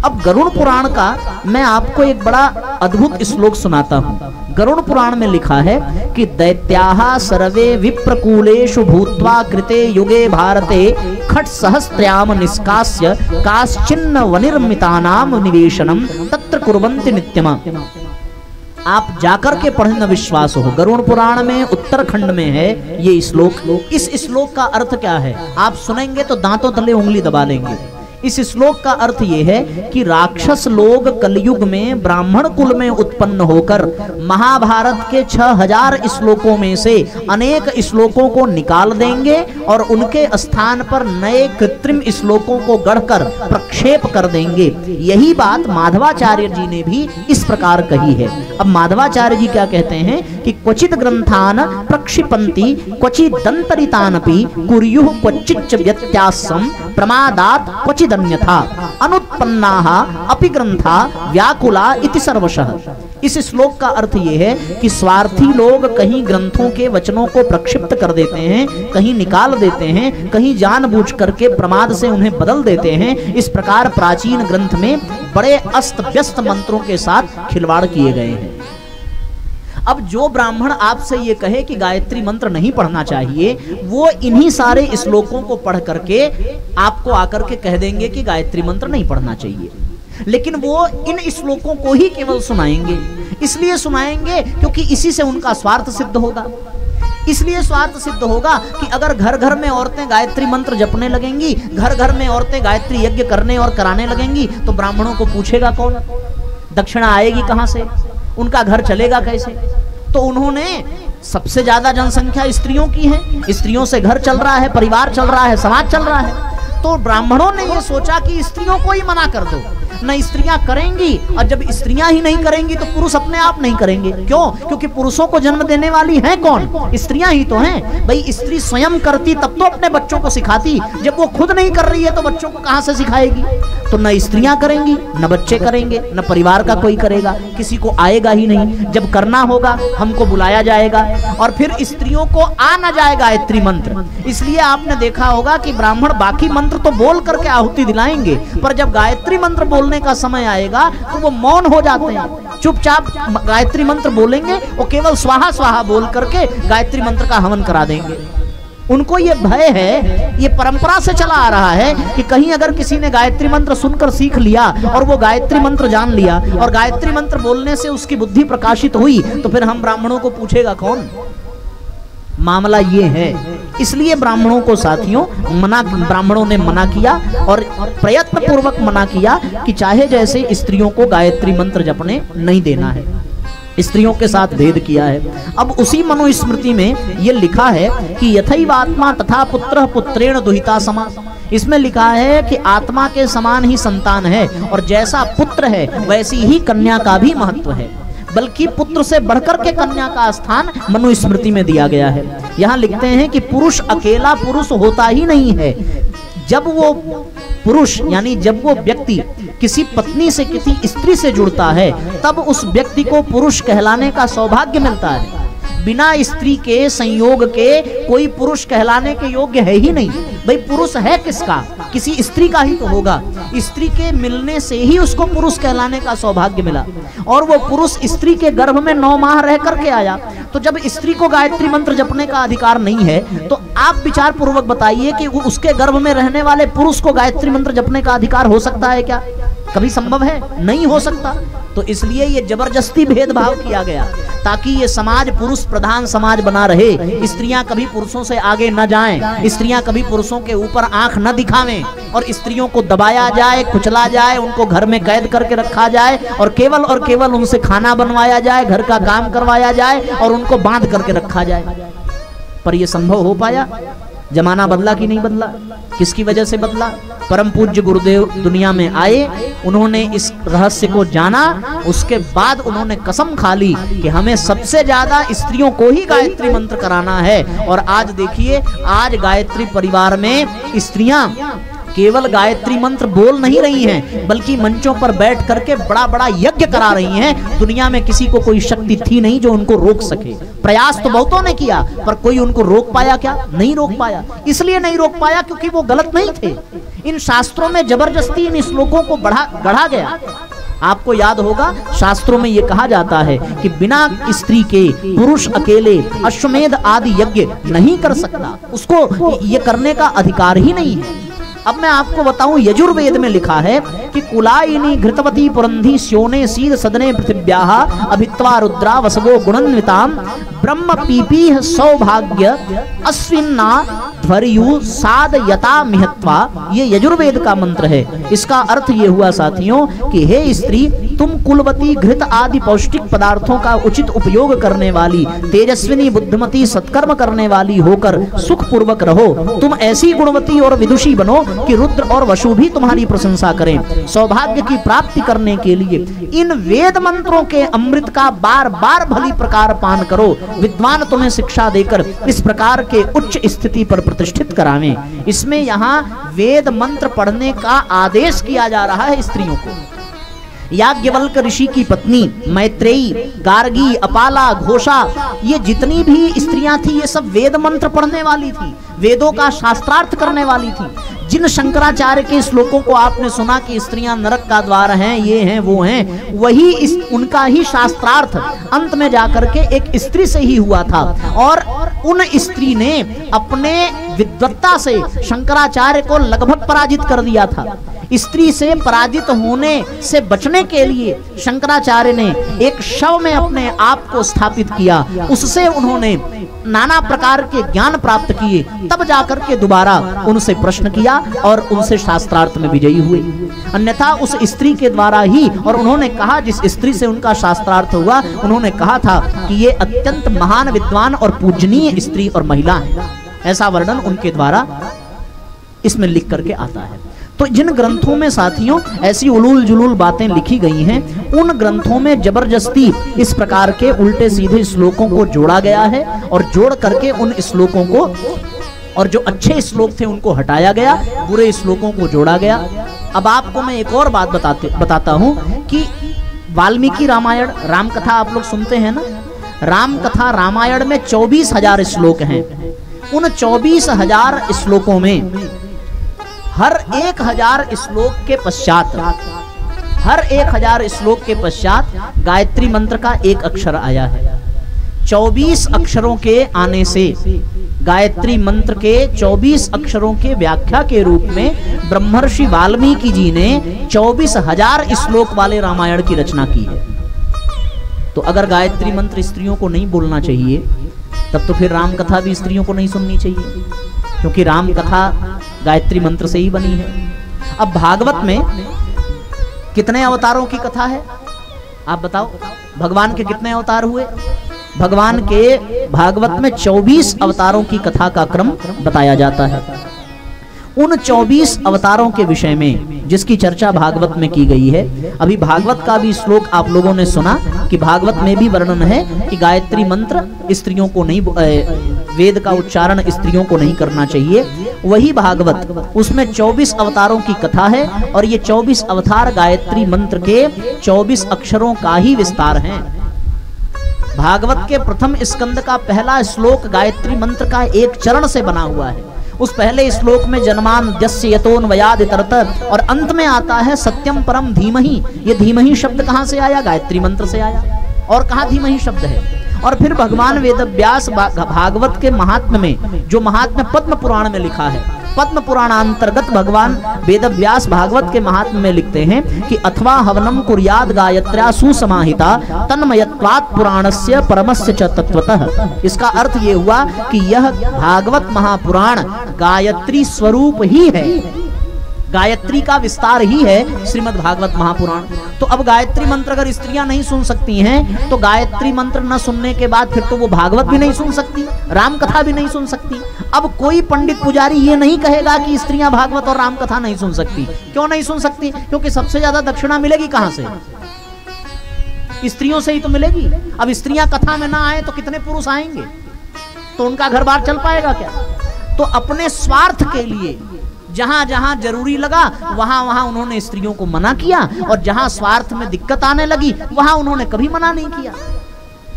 अब गरुड़ पुराण का मैं आपको एक बड़ा अद्भुत श्लोक सुनाता हूँ। गरुड़ पुराण में लिखा है कि दैत्याः सर्वे विप्रकूलेषु भूत्वा कृते युगे भारते खट सहस्त्रयाम निष्कास्य काश्चिन्न वनिर्मितानाम निवेशनम तत्र कुर्वन्ति नित्यम। आप जाकर के पढ़ें, न विश्वास हो। गरुड़ पुराण में उत्तरखंड में है ये श्लोक। इस श्लोक का अर्थ क्या है आप सुनेंगे तो दांतों तले उंगली दबा लेंगे। इस श्लोक का अर्थ यह है कि राक्षस लोग कलयुग में ब्राह्मण कुल में उत्पन्न होकर महाभारत के 6000 श्लोकों में से अनेक श्लोकों को निकाल देंगे और उनके स्थान पर नए कृत्रिम श्लोकों को गढ़कर प्रक्षेप कर देंगे। यही बात माधवाचार्य जी ने भी इस प्रकार कही है। अब माधवाचार्य जी क्या कहते हैं कि क्वचित ग्रंथान प्रक्षिपन्ति क्वचित दंतरितानपि कुर्युः क्वचिच्च व्यत्यासं प्रमादात् क्वचिदन्यथा अनुत्पन्नाः अपि ग्रंथा व्याकुला इति सर्वशः। इस श्लोक का अर्थ यह है कि स्वार्थी लोग कहीं ग्रंथों के वचनों को प्रक्षिप्त कर देते हैं, कहीं निकाल देते हैं, कहीं जानबूझ करके प्रमाद से उन्हें बदल देते हैं। इस प्रकार प्राचीन ग्रंथ में बड़े अस्त व्यस्त मंत्रों के साथ खिलवाड़ किए गए हैं। अब जो ब्राह्मण आपसे ये कहे कि गायत्री मंत्र नहीं पढ़ना चाहिए, वो इन्हीं सारे श्लोकों को पढ़ करके आपको आकर के कह देंगे कि गायत्री मंत्र नहीं पढ़ना चाहिए, लेकिन वो इन श्लोकों को ही केवल सुनाएंगे। इसलिए सुनाएंगे क्योंकि इसी से उनका स्वार्थ सिद्ध होगा। इसलिए स्वार्थ सिद्ध होगा कि अगर घर घर में औरतें गायत्री मंत्र जपने लगेंगी, घर घर में औरतें गायत्री यज्ञ करने और कराने लगेंगी, तो ब्राह्मणों को पूछेगा कौन, दक्षिणा आएगी कहां से, उनका घर चलेगा कैसे। तो उन्होंने सबसे ज्यादा जनसंख्या स्त्रियों की है, स्त्रियों से घर चल रहा है, परिवार चल रहा है, समाज चल रहा है। तो ब्राह्मणों ने यह सोचा कि स्त्रियों को ही मना कर दो, न स्त्रियां करेंगी, और जब स्त्रियां ही नहीं करेंगी तो पुरुष अपने आप नहीं करेंगे। क्यों? क्योंकि पुरुषों को जन्म देने वाली है कौन? स्त्रियां ही तो हैं। भाई स्त्री स्वयं करती तब तो अपने बच्चों को सिखाती, जब वो खुद नहीं कर रही है तो बच्चों को कहां से सिखाएगी। तो न स्त्रियां करेंगी, न बच्चे करेंगे, न परिवार का कोई करेगा, किसी को आएगा ही नहीं। जब करना होगा हमको बुलाया जाएगा, और फिर स्त्रियों को आ न जाए गायत्री मंत्र। इसलिए आपने देखा होगा कि ब्राह्मण बाकी मंत्र तो बोल करके आहुति दिलाएंगे, पर जब गायत्री मंत्र बोलने का समय आएगा तो वो मौन हो जाते हैं, चुपचाप गायत्री मंत्र बोलेंगे, वो केवल स्वाहा स्वाहा बोल करके गायत्री मंत्र का हवन करा देंगे। उनको ये भय है, ये परंपरा से चला आ रहा है कि कहीं अगर किसी ने गायत्री मंत्र सुनकर सीख लिया और वो गायत्री मंत्र जान लिया और गायत्री मंत्र बोलने से उसकी बुद्धि प्रकाशित हुई, तो फिर हम ब्राह्मणों को पूछेगा कौन। मामला ये है। इसलिए ब्राह्मणों को साथियों ब्राह्मणों ने मना किया, और प्रयत्न पूर्वक मना किया कि चाहे जैसे स्त्रियों को गायत्री मंत्र जपने नहीं देना है, स्त्रियों के साथ भेद किया है। अब उसी मनुस्मृति में ये लिखा है कि यथैवात्मा तथा पुत्रः पुत्रेण दुहिता समा। इसमें लिखा है कि आत्मा के समान ही संतान है, और जैसा पुत्र है वैसी ही कन्या का भी महत्व है, बल्कि पुत्र से बढ़कर के कन्या का स्थान मनुस्मृति में दिया गया है। यहाँ लिखते हैं कि पुरुष अकेला पुरुष होता ही नहीं है। जब वो पुरुष यानी जब वो व्यक्ति किसी पत्नी से किसी स्त्री से जुड़ता है, तब उस व्यक्ति को पुरुष कहलाने का सौभाग्य मिलता है। बिना स्त्री के संयोग के कोई पुरुष कहलाने के योग्य है ही नहीं। भाई पुरुष है किसका? किसी स्त्री का ही तो होगा। स्त्री के मिलने से ही उसको पुरुष कहलाने का सौभाग्य मिला, और वो पुरुष स्त्री के गर्भ में 9 माह रह करके आया। तो जब स्त्री को गायत्री मंत्र जपने का अधिकार नहीं है, तो आप विचार पूर्वक बताइए कि उसके गर्भ में रहने वाले पुरुष को गायत्री मंत्र जपने का अधिकार हो सकता है क्या? कभी संभव है? नहीं हो सकता। तो इसलिए ये जबरदस्ती भेदभाव किया गया, ताकि ये समाज पुरुष प्रधान समाज बना रहे। स्त्रियां कभी पुरुषों से आगे न जाएं, स्त्रियां कभी पुरुषों के ऊपर आंख न दिखावें, और स्त्रियों को दबाया जाए, कुचला जाए, उनको घर में कैद करके रखा जाए, और केवल उनसे खाना बनवाया जाए, घर का काम करवाया जाए, और उनको बांध करके रखा जाए। पर यह संभव हो पाया? जमाना बदला कि नहीं बदला? किसकी वजह से बदला? परम पूज्य गुरुदेव दुनिया में आए, उन्होंने इस रहस्य को जाना, उसके बाद उन्होंने कसम खा ली कि हमें सबसे ज्यादा स्त्रियों को ही गायत्री मंत्र कराना है। और आज देखिए, आज गायत्री परिवार में स्त्रियां केवल गायत्री मंत्र बोल नहीं रही हैं, बल्कि मंचों पर बैठ करके बड़ा बड़ा यज्ञ करा रही हैं। दुनिया में किसी को कोई शक्ति थी नहीं जो उनको रोक सके। प्रयास तो बहुतों ने किया, पर कोई उनको रोक पाया क्या? नहीं रोक पाया। इसलिए नहीं रोक पाया क्योंकि वो गलत नहीं थे। इन शास्त्रों में जबरदस्ती इन श्लोकों को गढ़ा गया। आपको याद होगा, शास्त्रों में यह कहा जाता है कि बिना स्त्री के पुरुष अकेले अश्वमेध आदि यज्ञ नहीं कर सकता, उसको ये करने का अधिकार ही नहीं है। अब मैं आपको बताऊं, यजुर्वेद में लिखा है कि कुलायिनी घृतवती पुरंधी स्योने सीद सदने पृथिव्याः अभित्वा रुद्रा वसवो गुणान्विताम ब्रह्म पीपीह सौभाग्य अश्विन्ना ध्वर्यु साद यता मिहत्वा। ये यजुर्वेद का मंत्र है। इसका अर्थ ये हुआ साथियों कि हे स्त्री, तुम कुलवती घृत आदि पौष्टिक पदार्थों का उचित उपयोग करने वाली, तेजस्विनी बुद्धिमती सत्कर्म करने वाली होकर सुख पूर्वक रहो। तुम ऐसी गुणवती और विदुषी बनो कि रुद्र और वसु भी तुम्हारी प्रशंसा करें। सौभाग्य की प्राप्ति करने के लिए इन वेद मंत्रों के अमृत का बार बार भली प्रकार पान करो। विद्वान तुम्हें शिक्षा देकर इस प्रकार के उच्च स्थिति पर प्रतिष्ठित करावें। इसमें यहाँ वेद मंत्र पढ़ने का आदेश किया जा रहा है स्त्रियों को। याज्ञवल्क ऋषि की पत्नी मैत्रेयी, गार्गी, अपाला, घोषा, ये जितनी भी स्त्रियां थी ये सब वेद मंत्र पढ़ने वाली थी, वेदों का शास्त्रार्थ करने वाली थी। जिन शंकराचार्य के श्लोकों को आपने सुना कि स्त्रियां नरक का द्वार हैं, ये हैं, वो हैं, वही उनका ही शास्त्रार्थ अंत में जाकर के एक स्त्री से ही हुआ था। और उन स्त्री ने अपने विद्वत्ता से शंकराचार्य को लगभग पराजित कर दिया था। स्त्री से पराजित होने से बचने के लिए शंकराचार्य ने एक शव में अपने आप को स्थापित किया। उससे उन्होंने नाना प्रकार के ज्ञान प्राप्त किए, तब जाकर के दोबारा उनसे प्रश्न किया और उनसे शास्त्रार्थ में विजयी हुए। अन्यथा उस स्त्री के द्वारा ही, और उन्होंने कहा, जिस स्त्री से उनका शास्त्रार्थ हुआ, उन्होंने कहा था कि ये अत्यंत महान विद्वान और पूजनीय स्त्री और महिला है। ऐसा वर्णन उनके द्वारा इसमें लिख करके आता है। तो जिन ग्रंथों में साथियों ऐसी उलूल जुलूल बातें लिखी गई हैं, उन ग्रंथों में जबरदस्ती इस प्रकार के उल्टे सीधे श्लोकों को जोड़ा गया है और जोड़ करके उन श्लोकों को, और जो अच्छे श्लोक थे उनको हटाया गया, बुरे श्लोकों को जोड़ा गया। अब आपको मैं एक और बात बताता हूं कि वाल्मीकि रामायण, राम कथा आप लोग सुनते हैं ना, राम कथा रामायण में 24,000 श्लोक हैं। उन 24,000 श्लोकों में हर 1,000 श्लोक के पश्चात, हर 1,000 श्लोक के पश्चात गायत्री मंत्र का एक अक्षर आया है। 24 अक्षरों के आने से गायत्री मंत्र के 24 अक्षरों के व्याख्या के रूप में ब्रह्मर्षि वाल्मीकि जी ने 24,000 श्लोक वाले रामायण की रचना की है। तो अगर गायत्री मंत्र स्त्रियों को नहीं बोलना चाहिए, तब तो फिर राम कथा भी स्त्रियों को नहीं सुननी चाहिए, क्योंकि राम कथा गायत्री मंत्र से ही बनी है। अब भागवत में कितने अवतारों की कथा है आप बताओ? भगवान के कितने अवतार हुए? भगवान के भागवत में 24 अवतारों की कथा का क्रम बताया जाता है। उन 24 अवतारों के विषय में जिसकी चर्चा भागवत में की गई है, अभी भागवत का भी श्लोक आप लोगों ने सुना कि भागवत में भी वर्णन है कि गायत्री मंत्र स्त्रियों को नहीं, वेद का उच्चारण स्त्रियों को नहीं करना चाहिए। वही भागवत, उसमें 24 अवतारों की कथा है और ये 24 अवतार गायत्री मंत्र के 24 अक्षरों का ही विस्तार है। भागवत के प्रथम स्कंद का पहला श्लोक गायत्री मंत्र का एक चरण से बना हुआ है। उस पहले श्लोक में जन्मान यस्य यतोन्वयाद् तरत, और अंत में आता है सत्यम परम धीमहि। ये धीमहि शब्द कहाँ से आया? गायत्री मंत्र से आया। और कहाँ धीमहि शब्द है? और फिर भगवान वेदव्यास भागवत के महात्म्य में, जो महात्म्य पद्म पुराण में लिखा है, पद्म पुराणांतर्गत भगवान वेदव्यास भागवत के महात्म्य में लिखते हैं कि अथवा हवनम कुर्याद गायत्र्या सुसमाहिता तन्मयत्वात् पुराणस्य परमस्य च तत्वतः। इसका अर्थ ये हुआ कि यह भागवत महापुराण गायत्री स्वरूप ही है, गायत्री का विस्तार ही है श्रीमद् भागवत महापुराण। तो अब गायत्री मंत्र अगर स्त्रियां नहीं सुन सकती हैं, तो गायत्री मंत्र न सुनने के बाद फिर तो वो भागवत भी नहीं सुन सकती, राम कथा भी नहीं सुन सकती। अब कोई पंडित पुजारी ये नहीं कहेगा कि स्त्रियां भागवत और राम कथा नहीं सुन सकती। क्यों नहीं सुन सकती? क्योंकि सबसे ज्यादा दक्षिणा मिलेगी कहां से? स्त्रियों से ही तो मिलेगी। अब स्त्रियां कथा में ना आए तो कितने पुरुष आएंगे? तो उनका घर बार चल पाएगा क्या? तो अपने स्वार्थ के लिए जहां जहां जरूरी लगा वहां वहां उन्होंने स्त्रियों को मना किया, और जहां स्वार्थ में दिक्कत आने लगी वहां उन्होंने कभी मना नहीं किया।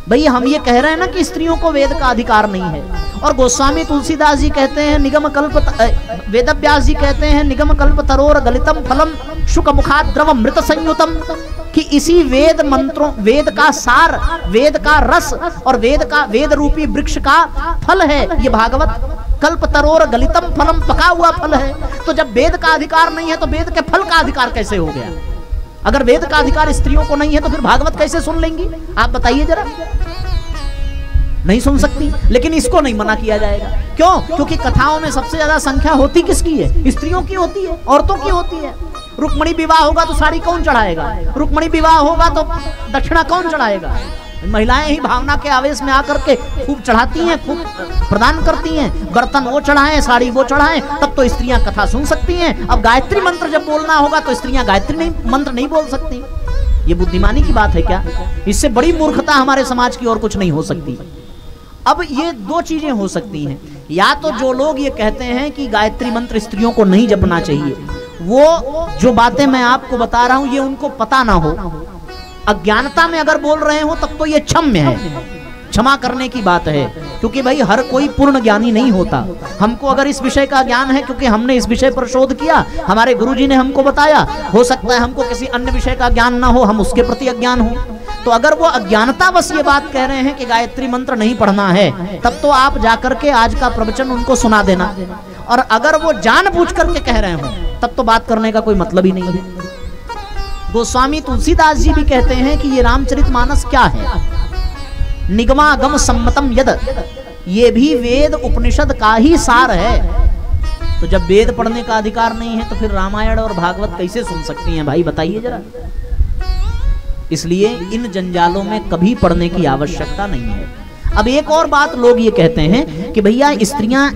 भाई हम ये कह रहे हैं ना कि स्त्रियों को वेद का अधिकार नहीं है, और गोस्वामी तुलसीदास जी कहते हैं निगम कल्प, वेदव्यास जी कहते हैं निगम कल्प तरोर गलितम फलम शुक मुखात द्रव मृत संयुतम, कि इसी वेद मंत्रों, वेद का सार, वेद का रस और वेद रूपी वृक्ष का फल है ये भागवत। कल्प तरोर गलितम फलम, पका हुआ फल है। तो जब वेद का अधिकार नहीं है तो वेद के फल का अधिकार कैसे हो गया? अगर वेद का अधिकार स्त्रियों को नहीं है तो फिर भागवत कैसे सुन लेंगी? आप बताइए जरा। नहीं सुन सकती, लेकिन इसको नहीं मना किया जाएगा। क्यों? क्योंकि कथाओं में सबसे ज्यादा संख्या होती किसकी है? स्त्रियों की होती है, औरतों की होती है। रुक्मणी विवाह होगा तो साड़ी कौन चढ़ाएगा? रुक्मणी विवाह होगा तो दक्षिणा कौन चढ़ाएगा? महिलाएं ही भावना के आवेश में आकर के खूब चढ़ाती हैं, खूब प्रदान करती हैं। बर्तन वो चढ़ाएं, साड़ी वो चढ़ाएं, तब तो स्त्रियां कथा सुन सकती हैं। अब गायत्री मंत्र जब बोलना होगा तो स्त्रियां गायत्री मंत्र नहीं बोल सकती। ये बुद्धिमानी की बात है क्या? इससे बड़ी मूर्खता हमारे समाज की और कुछ नहीं हो सकती। अब ये दो चीजें हो सकती हैं, या तो जो लोग ये कहते हैं कि गायत्री मंत्र स्त्रियों को नहीं जपना चाहिए, वो जो बातें मैं आपको बता रहा हूं ये उनको पता ना हो, अज्ञानता में अगर बोल रहे हो तब तो ये क्षम्य है, क्षमा करने की बात है। क्योंकि भाई हर कोई पूर्ण ज्ञानी नहीं होता। हमको अगर इस विषय का ज्ञान है क्योंकि हमने इस विषय पर शोध किया, हमारे गुरुजी ने हमको बताया, हो सकता है हमको किसी अन्य विषय का ज्ञान ना हो, हम उसके प्रति अज्ञान हो। तो अगर वो अज्ञानता बस ये बात कह रहे हैं कि गायत्री मंत्र नहीं पढ़ना है, तब तो आप जाकर के आज का प्रवचन उनको सुना देना। और अगर वो जानबूझ करके कह रहे हो तब तो बात करने का कोई मतलब ही नहीं है। गोस्वामी तुलसीदास जी भी कहते हैं कि ये रामचरितमानस क्या है? निगमागम सम्मतम यद, ये भी वेद उपनिषद का ही सार है। तो जब वेद पढ़ने का अधिकार नहीं है तो फिर रामायण और भागवत कैसे सुन सकती हैं भाई? बताइए जरा। इसलिए इन जंजालों में कभी पढ़ने की आवश्यकता नहीं है। अब एक और बात लोग ये कहते हैं कि भैया स्त्रियां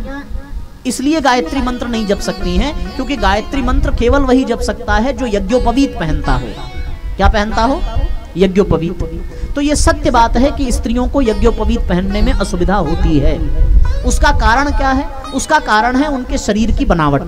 इसलिए गायत्री मंत्र नहीं जप सकती हैं क्योंकि गायत्री मंत्र केवल वही जप सकता है जो यज्ञोपवीत पहनता हो। क्या पहनता हो? यज्ञोपवीत। तो ये सत्य बात है कि स्त्रियों को यज्ञोपवीत पहनने में असुविधा होती है। उसका कारण क्या है? उसका कारण है उनके शरीर की बनावट।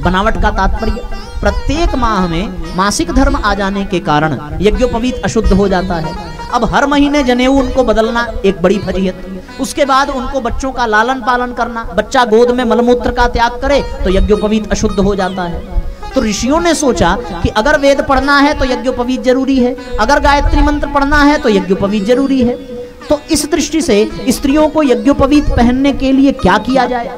बनावट का तात्पर्य प्रत्येक माह में मासिक धर्म आ जाने के कारण यज्ञोपवीत अशुद्ध हो जाता है। अब हर महीने जनेऊ उनको बदलना एक बड़ी फजीहत। उसके बाद उनको बच्चों का लालन पालन करना, बच्चा गोद में मलमूत्र का त्याग करे तो यज्ञोपवीत अशुद्ध हो जाता है। तो ऋषियों ने सोचा कि अगर वेद पढ़ना है तो यज्ञोपवीत जरूरी है, अगर गायत्री मंत्र पढ़ना है तो यज्ञोपवीत जरूरी है। तो इस दृष्टि से स्त्रियों को यज्ञोपवीत पहनने के लिए क्या किया जाए?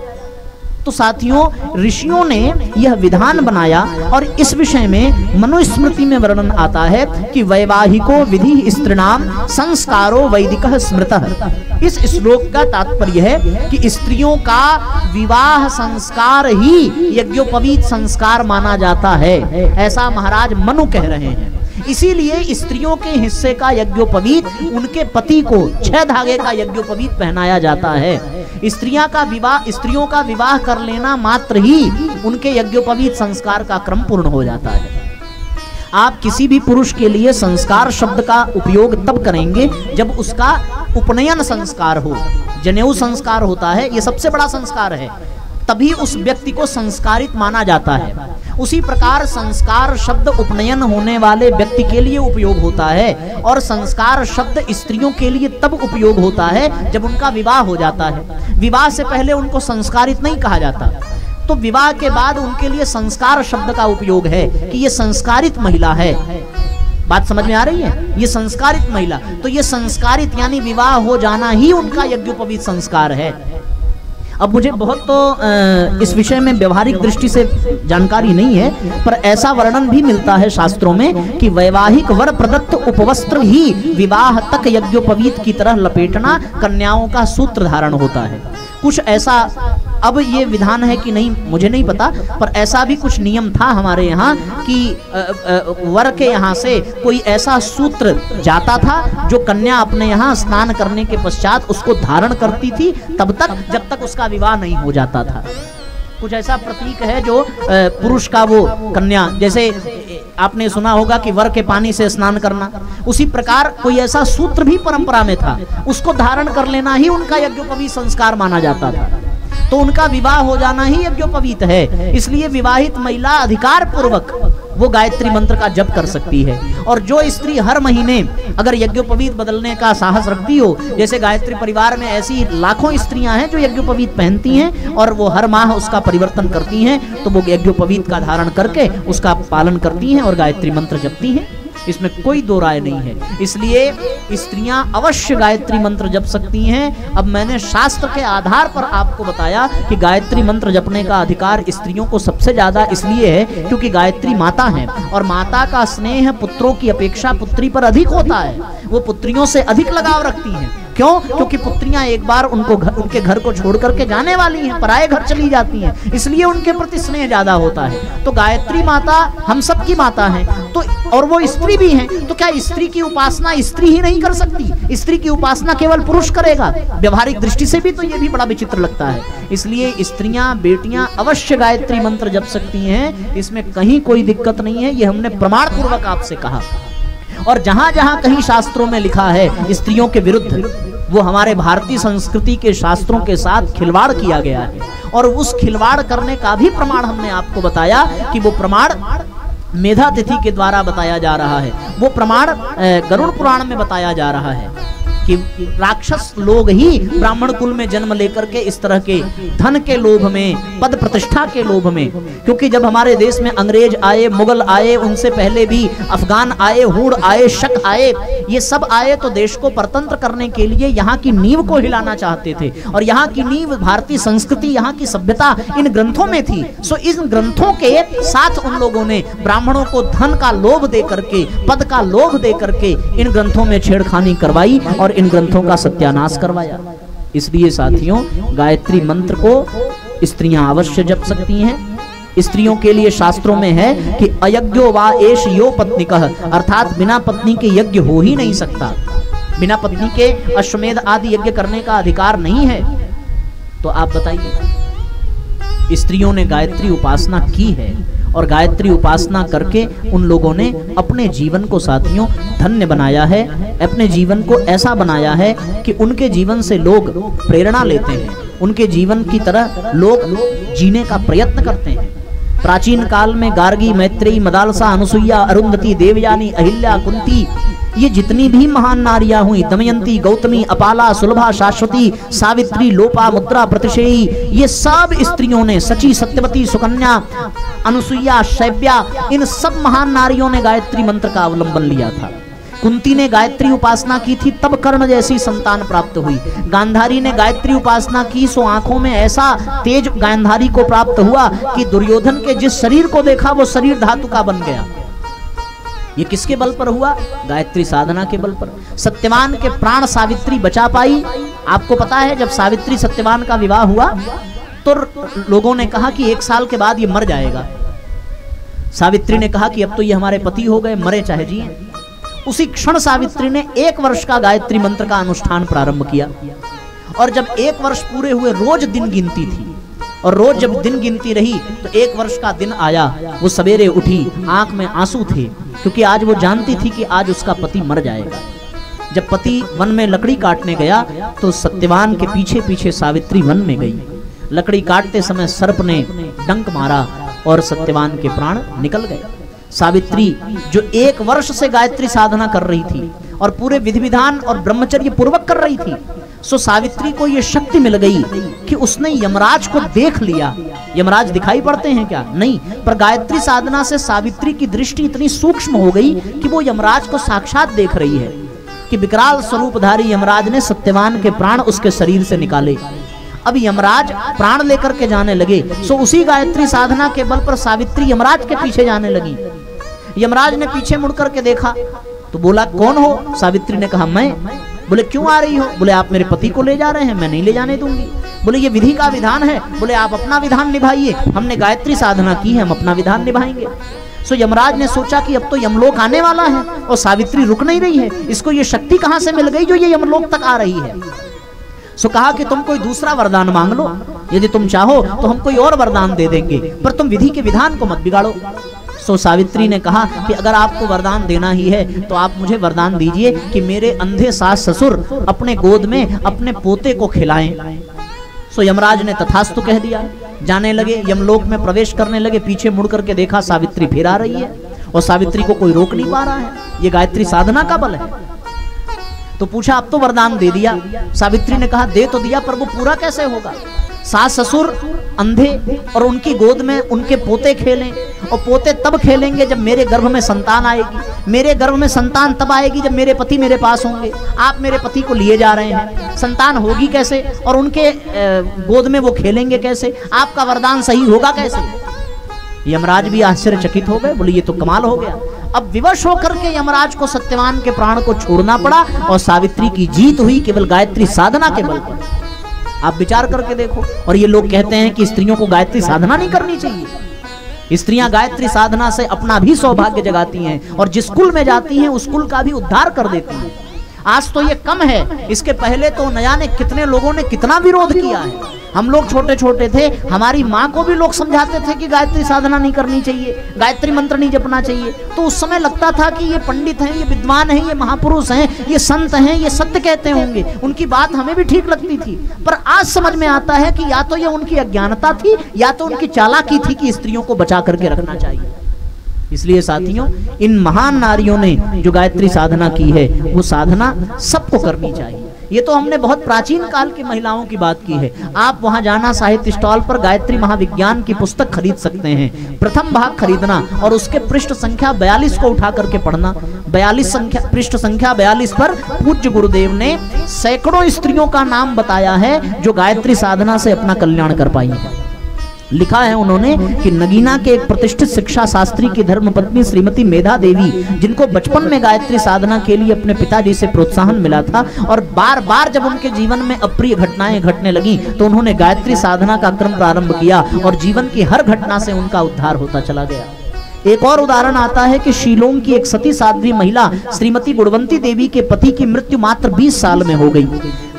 तो साथियों, ऋषियों ने यह विधान बनाया और इस विषय में मनुस्मृति में वर्णन आता है कि वैवाहिको विधि स्त्रीणाम संस्कारो वैदिकः स्मृतः। इस श्लोक का तात्पर्य है कि स्त्रियों का विवाह संस्कार ही यज्ञोपवीत संस्कार माना जाता है, ऐसा महाराज मनु कह रहे हैं। इसीलिए स्त्रियों के हिस्से का यज्ञोपवीत उनके पति को 6 धागे का यज्ञोपवीत पहनाया जाता है। स्त्रियों का विवाह कर लेना मात्र ही उनके यज्ञोपवीत संस्कार का क्रम पूर्ण हो जाता है। आप किसी भी पुरुष के लिए संस्कार शब्द का उपयोग तब करेंगे जब उसका उपनयन संस्कार हो, जनेऊ संस्कार होता है, ये सबसे बड़ा संस्कार है, तभी उस व्यक्ति को संस्कारित माना जाता है। उसी प्रकार संस्कार शब्द उपनयन होने वाले व्यक्ति के लिए उपयोग होता है और संस्कार शब्द स्त्रियों के लिए तब उपयोग होता है जब उनका विवाह हो जाता है। विवाह से पहले उनको संस्कारित नहीं कहा जाता, तो विवाह के बाद उनके लिए संस्कार शब्द का उपयोग है कि ये संस्कारित महिला है। बात समझ में आ रही है? ये संस्कारित महिला, तो ये संस्कारित यानी विवाह हो जाना ही उनका यज्ञोपवीत संस्कार है। अब मुझे बहुत तो इस विषय में व्यवहारिक दृष्टि से जानकारी नहीं है, पर ऐसा वर्णन भी मिलता है शास्त्रों में कि वैवाहिक वर प्रदत्त उपवस्त्र ही विवाह तक यज्ञोपवीत की तरह लपेटना कन्याओं का सूत्र धारण होता है। कुछ ऐसा, अब ये विधान है कि नहीं मुझे नहीं पता, पर ऐसा भी कुछ नियम था हमारे यहाँ कि वर के यहाँ से कोई ऐसा सूत्र जाता था जो कन्या अपने यहाँ स्नान करने के पश्चात उसको धारण करती थी तब तक, जब तक उसका विवाह नहीं हो जाता था। कुछ ऐसा प्रतीक है जो पुरुष का वो कन्या, जैसे आपने सुना होगा कि वर के पानी से स्नान करना, उसी प्रकार कोई ऐसा सूत्र भी परंपरा में था, उसको धारण कर लेना ही उनका यज्ञोपवीत संस्कार माना जाता था। तो उनका विवाह हो जाना ही यज्ञोपवीत है। इसलिए विवाहित महिला अधिकार पूर्वक वो गायत्री मंत्र का जप कर सकती है। और जो स्त्री हर महीने अगर यज्ञोपवीत बदलने का साहस रखती हो, जैसे गायत्री परिवार में ऐसी लाखों स्त्रियां हैं जो यज्ञोपवीत पहनती हैं और वो हर माह उसका परिवर्तन करती हैं, तो वो यज्ञोपवीत का धारण करके उसका पालन करती हैं और गायत्री मंत्र जपती हैं। इसमें कोई दो राय नहीं है। इसलिए स्त्रियां अवश्य गायत्री मंत्र जप सकती हैं। अब मैंने शास्त्र के आधार पर आपको बताया कि गायत्री मंत्र जपने का अधिकार स्त्रियों को सबसे ज्यादा इसलिए है क्योंकि गायत्री माता है और माता का स्नेह पुत्रों की अपेक्षा पुत्री पर अधिक होता है। वो पुत्रियों से अधिक लगाव रखती हैं। क्यों? क्योंकि पुत्रियां एक बार उनके घर को छोड़ करके जाने वाली हैं, पराये घर चली जाती हैं, इसलिए उनके प्रति स्नेह ज्यादा होता है। तो गायत्री माता हम सब की माता है, तो और वो स्त्री भी हैं, तो क्या स्त्री की उपासना स्त्री ही नहीं कर सकती? स्त्री की उपासना केवल पुरुष करेगा? व्यवहारिक दृष्टि से भी तो ये भी बड़ा विचित्र लगता है। इसलिए स्त्रियां, बेटियां अवश्य गायत्री मंत्र जप सकती हैं, इसमें कहीं कोई दिक्कत नहीं है। ये हमने प्रमाण पूर्वक आपसे कहा। और जहां जहां कहीं शास्त्रों में लिखा है स्त्रियों के विरुद्ध, वो हमारे भारतीय संस्कृति के शास्त्रों के साथ खिलवाड़ किया गया है। और उस खिलवाड़ करने का भी प्रमाण हमने आपको बताया कि वो प्रमाण मेधा तिथि के द्वारा बताया जा रहा है। वो प्रमाण गरुड़ पुराण में बताया जा रहा है कि राक्षस लोग ही ब्राह्मण कुल में जन्म लेकर के इस तरह के धन के लोभ में, पद प्रतिष्ठा के लोभ में, क्योंकि जब हमारे देश में अंग्रेज आए, मुगल आए, उनसे पहले भी अफगान आए, हूण आए, शक आए, ये सब आए तो देश को परतंत्र करने के लिए यहाँ की नींव को हिलाना चाहते थे। और यहाँ की नींव भारतीय संस्कृति, यहाँ की सभ्यता इन ग्रंथों में थी। सो इन ग्रंथों के साथ उन लोगों ने ब्राह्मणों को धन का लोभ दे करके, पद का लोभ दे करके इन ग्रंथों में छेड़खानी करवाई और इन ग्रंथों का सत्यानाश करवाया। इसलिए साथियों, गायत्री मंत्र को स्त्रियां अवश्य जप सकती हैं। स्त्रियों के लिए शास्त्रों में है कि अयज्ञो वा एष यो पत्निकः, अर्थात बिना पत्नी के यज्ञ हो ही नहीं सकता। बिना पत्नी के अश्वमेध आदि यज्ञ करने का अधिकार नहीं है। तो आप बताइए, स्त्रियों ने गायत्री उपासना की है और गायत्री उपासना करके उन लोगों ने अपने जीवन को साथियों धन्य बनाया है। अपने जीवन को ऐसा बनाया है कि उनके जीवन से लोग प्रेरणा लेते हैं, उनके जीवन की तरह लोग जीने का प्रयत्न करते हैं। प्राचीन काल में गार्गी, मैत्रेयी, मदालसा, अनुसुईया, अरुंधति, देवयानी, अहिल्या, कुंती, ये जितनी भी महान नारियां हुई, दमयंती, गौतमी, अपाला, सुलभा, शाश्वती, सावित्री, लोपा, मुद्रा, प्रतिशेयी, ये सब स्त्रियों ने, सची, सत्यवती, सुकन्या, अनुसुईया, शैव्या, इन सब महान नारियों ने गायत्री मंत्र का अवलंबन लिया था। कुंती ने गायत्री उपासना की थी, तब कर्ण जैसी संतान प्राप्त हुई। गांधारी ने गायत्री उपासना की, सो आंखों में ऐसा तेज गांधारी को प्राप्त हुआ कि दुर्योधन के जिस शरीर को देखा वो शरीर धातु का बन गया। ये किसके बल पर हुआ? गायत्री साधना के बल पर। सत्यवान के प्राण सावित्री बचा पाई। आपको पता है, जब सावित्री सत्यवान का विवाह हुआ तो लोगों ने कहा कि 1 साल के बाद ये मर जाएगा। सावित्री ने कहा कि अब तो ये हमारे पति हो गए, मरे चाहे जिए। उसी क्षण सावित्री ने 1 वर्ष का गायत्री मंत्र का अनुष्ठान प्रारंभ किया। और जब 1 वर्ष पूरे हुए, रोज दिन गिनती थी, और रोज जब दिन गिनती रही तो 1 वर्ष का दिन आया। वो सवेरे उठी, आंख में आंसू थे, क्योंकि आज वो जानती थी कि आज उसका पति मर जाएगा। जब पति वन में लकड़ी काटने गया तो सत्यवान के पीछे पीछे सावित्री वन में गई। लकड़ी काटते समय सर्प ने डंक मारा और सत्यवान के प्राण निकल गए। सावित्री जो 1 वर्ष से गायत्री साधना कर रही थी और पूरे विधि विधान और ब्रह्मचर्य पूर्वक कर रही थी, सो सावित्री को यह शक्ति मिल गई कि उसने यमराज को देख लिया। यमराज दिखाई पड़ते हैं क्या? नहीं, पर गायत्री साधना से सावित्री की दृष्टि इतनी सूक्ष्म हो गई कि वो यमराज को साक्षात देख रही है कि विकराल स्वरूपधारी यमराज ने सत्यवान के प्राण उसके शरीर से निकाले। अब यमराज प्राण लेकर के जाने लगे, सो उसी गायत्री साधना के बल पर सावित्री यमराज के पीछे जाने लगी। यमराज ने पीछे मुड़ करके देखा तो बोला, कौन हो? सावित्री ने कहा, मैं। बोले, क्यों आ रही हो? बोले, आप मेरे पति को ले जा रहे हैं, मैं नहीं ले जाने दूंगी। बोले, ये विधि का विधान है। बोले, आप अपना विधान निभाइए, हमने गायत्री साधना की है, हम अपना विधान निभाएंगे। सो यमराज ने सोचा कि अब तो यमलोक आने वाला है और सावित्री रुक नहीं रही है, इसको ये शक्ति कहां से मिल गई जो ये यमलोक तक आ रही है। सो कहा कि तुम कोई दूसरा वरदान मांग लो, यदि तुम चाहो तो हम कोई और वरदान दे देंगे, पर तुम विधि के विधान को मत बिगाड़ो। सो सावित्री ने कहा कि अगर आपको वरदान देना ही है तो आप मुझे वरदान दीजिए कि मेरे अंधे सास ससुर अपने गोद में अपने पोते को खिलाएं। सो यमराज ने तथास्तु कह दिया। जाने लगे, यमलोक में प्रवेश करने लगे। पीछे मुड़ करके देखा सावित्री फिर आ रही है और सावित्री को कोई रोक नहीं पा रहा है। ये गायत्री साधना का बल है। तो पूछा, अब तो वरदान दे दिया। सावित्री ने कहा, दे तो दिया, पर वो पूरा कैसे होगा? सास ससुर अंधे और उनकी गोद में उनके पोते खेलें और पोते तब खेलेंगे जब मेरे गर्भ में संतान आएगी, मेरे गर्भ में संतान तब आएगी जब मेरे पति मेरे पास होंगे। आप मेरे पति को लिए जा रहे हैं, संतान होगी कैसे और उनके गोद में वो खेलेंगे कैसे, आपका वरदान सही होगा कैसे? यमराज भी आश्चर्यचकित हो गए, बोले ये तो कमाल हो गया। अब विवश होकर के यमराज को सत्यवान के प्राण को छोड़ना पड़ा और सावित्री की जीत हुई केवल गायत्री साधना के बल पर। आप विचार करके देखो। और ये लोग कहते हैं कि स्त्रियों को गायत्री साधना नहीं करनी चाहिए। स्त्रियां गायत्री साधना से अपना भी सौभाग्य जगाती हैं और जिस कुल में जाती हैं उस कुल का भी उद्धार कर देती हैं। आज तो ये कम है, इसके पहले तो न जाने कितने लोगों ने कितना विरोध किया है। हम लोग छोटे छोटे थे, हमारी माँ को भी लोग समझाते थे कि गायत्री साधना नहीं करनी चाहिए, गायत्री मंत्र नहीं जपना चाहिए। तो उस समय लगता था कि ये पंडित हैं, ये विद्वान हैं, ये महापुरुष हैं, ये संत हैं, ये सत्य कहते होंगे, उनकी बात हमें भी ठीक लगती थी। पर आज समझ में आता है कि या तो ये उनकी अज्ञानता थी या तो उनकी चालाकी थी कि स्त्रियों को बचा करके रखना चाहिए। इसलिए साथियों, इन महान नारियों ने जो गायत्री साधना की है वो साधना सबको करनी चाहिए। ये तो हमने बहुत प्राचीन काल की महिलाओं की बात की है। आप वहां जाना, साहित्य स्टॉल पर गायत्री महाविज्ञान की पुस्तक खरीद सकते हैं। प्रथम भाग खरीदना और उसके पृष्ठ संख्या 42 को उठा करके पढ़ना। 42 संख्या, पृष्ठ संख्या 42 पर पूज्य गुरुदेव ने सैकड़ों स्त्रियों का नाम बताया है जो गायत्री साधना से अपना कल्याण कर पाई है। लिखा है उन्होंने कि नगीना के एक प्रतिष्ठित शिक्षा शास्त्री की धर्मपत्नी श्रीमती मेधा देवी, जिनको बचपन में गायत्री साधना के लिए अपने पिताजी से प्रोत्साहन मिला था और बार बार जब उनके जीवन में अप्रिय घटनाएं घटने लगी तो उन्होंने गायत्री साधना का क्रम प्रारंभ किया और जीवन की हर घटना से उनका उद्धार होता चला गया। एक और उदाहरण आता है कि शिलोंग की एक सती साध्वी महिला श्रीमती गुणवंती देवी के पति की मृत्यु मात्र 20 साल में हो गई।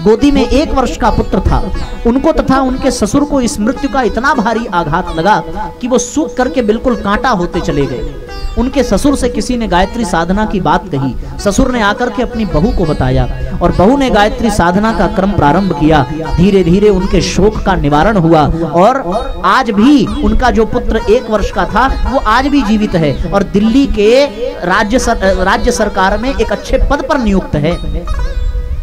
गोदी में 1 वर्ष का पुत्र था। उनको तथा उनके ससुर को इस मृत्यु का इतना भारी आघात लगा कि वो सूख करके बिल्कुल कांटा होते चले गए। उनके ससुर से किसी ने गायत्री साधना की बात कही। ससुर ने आकर के अपनी बहू को बताया और बहू ने गायत्री साधना का क्रम प्रारंभ किया। धीरे धीरे उनके शोक का निवारण हुआ और आज भी उनका जो पुत्र 1 वर्ष का था वो आज भी जीवित है और दिल्ली के राज्य सरकार में एक अच्छे पद पर नियुक्त है।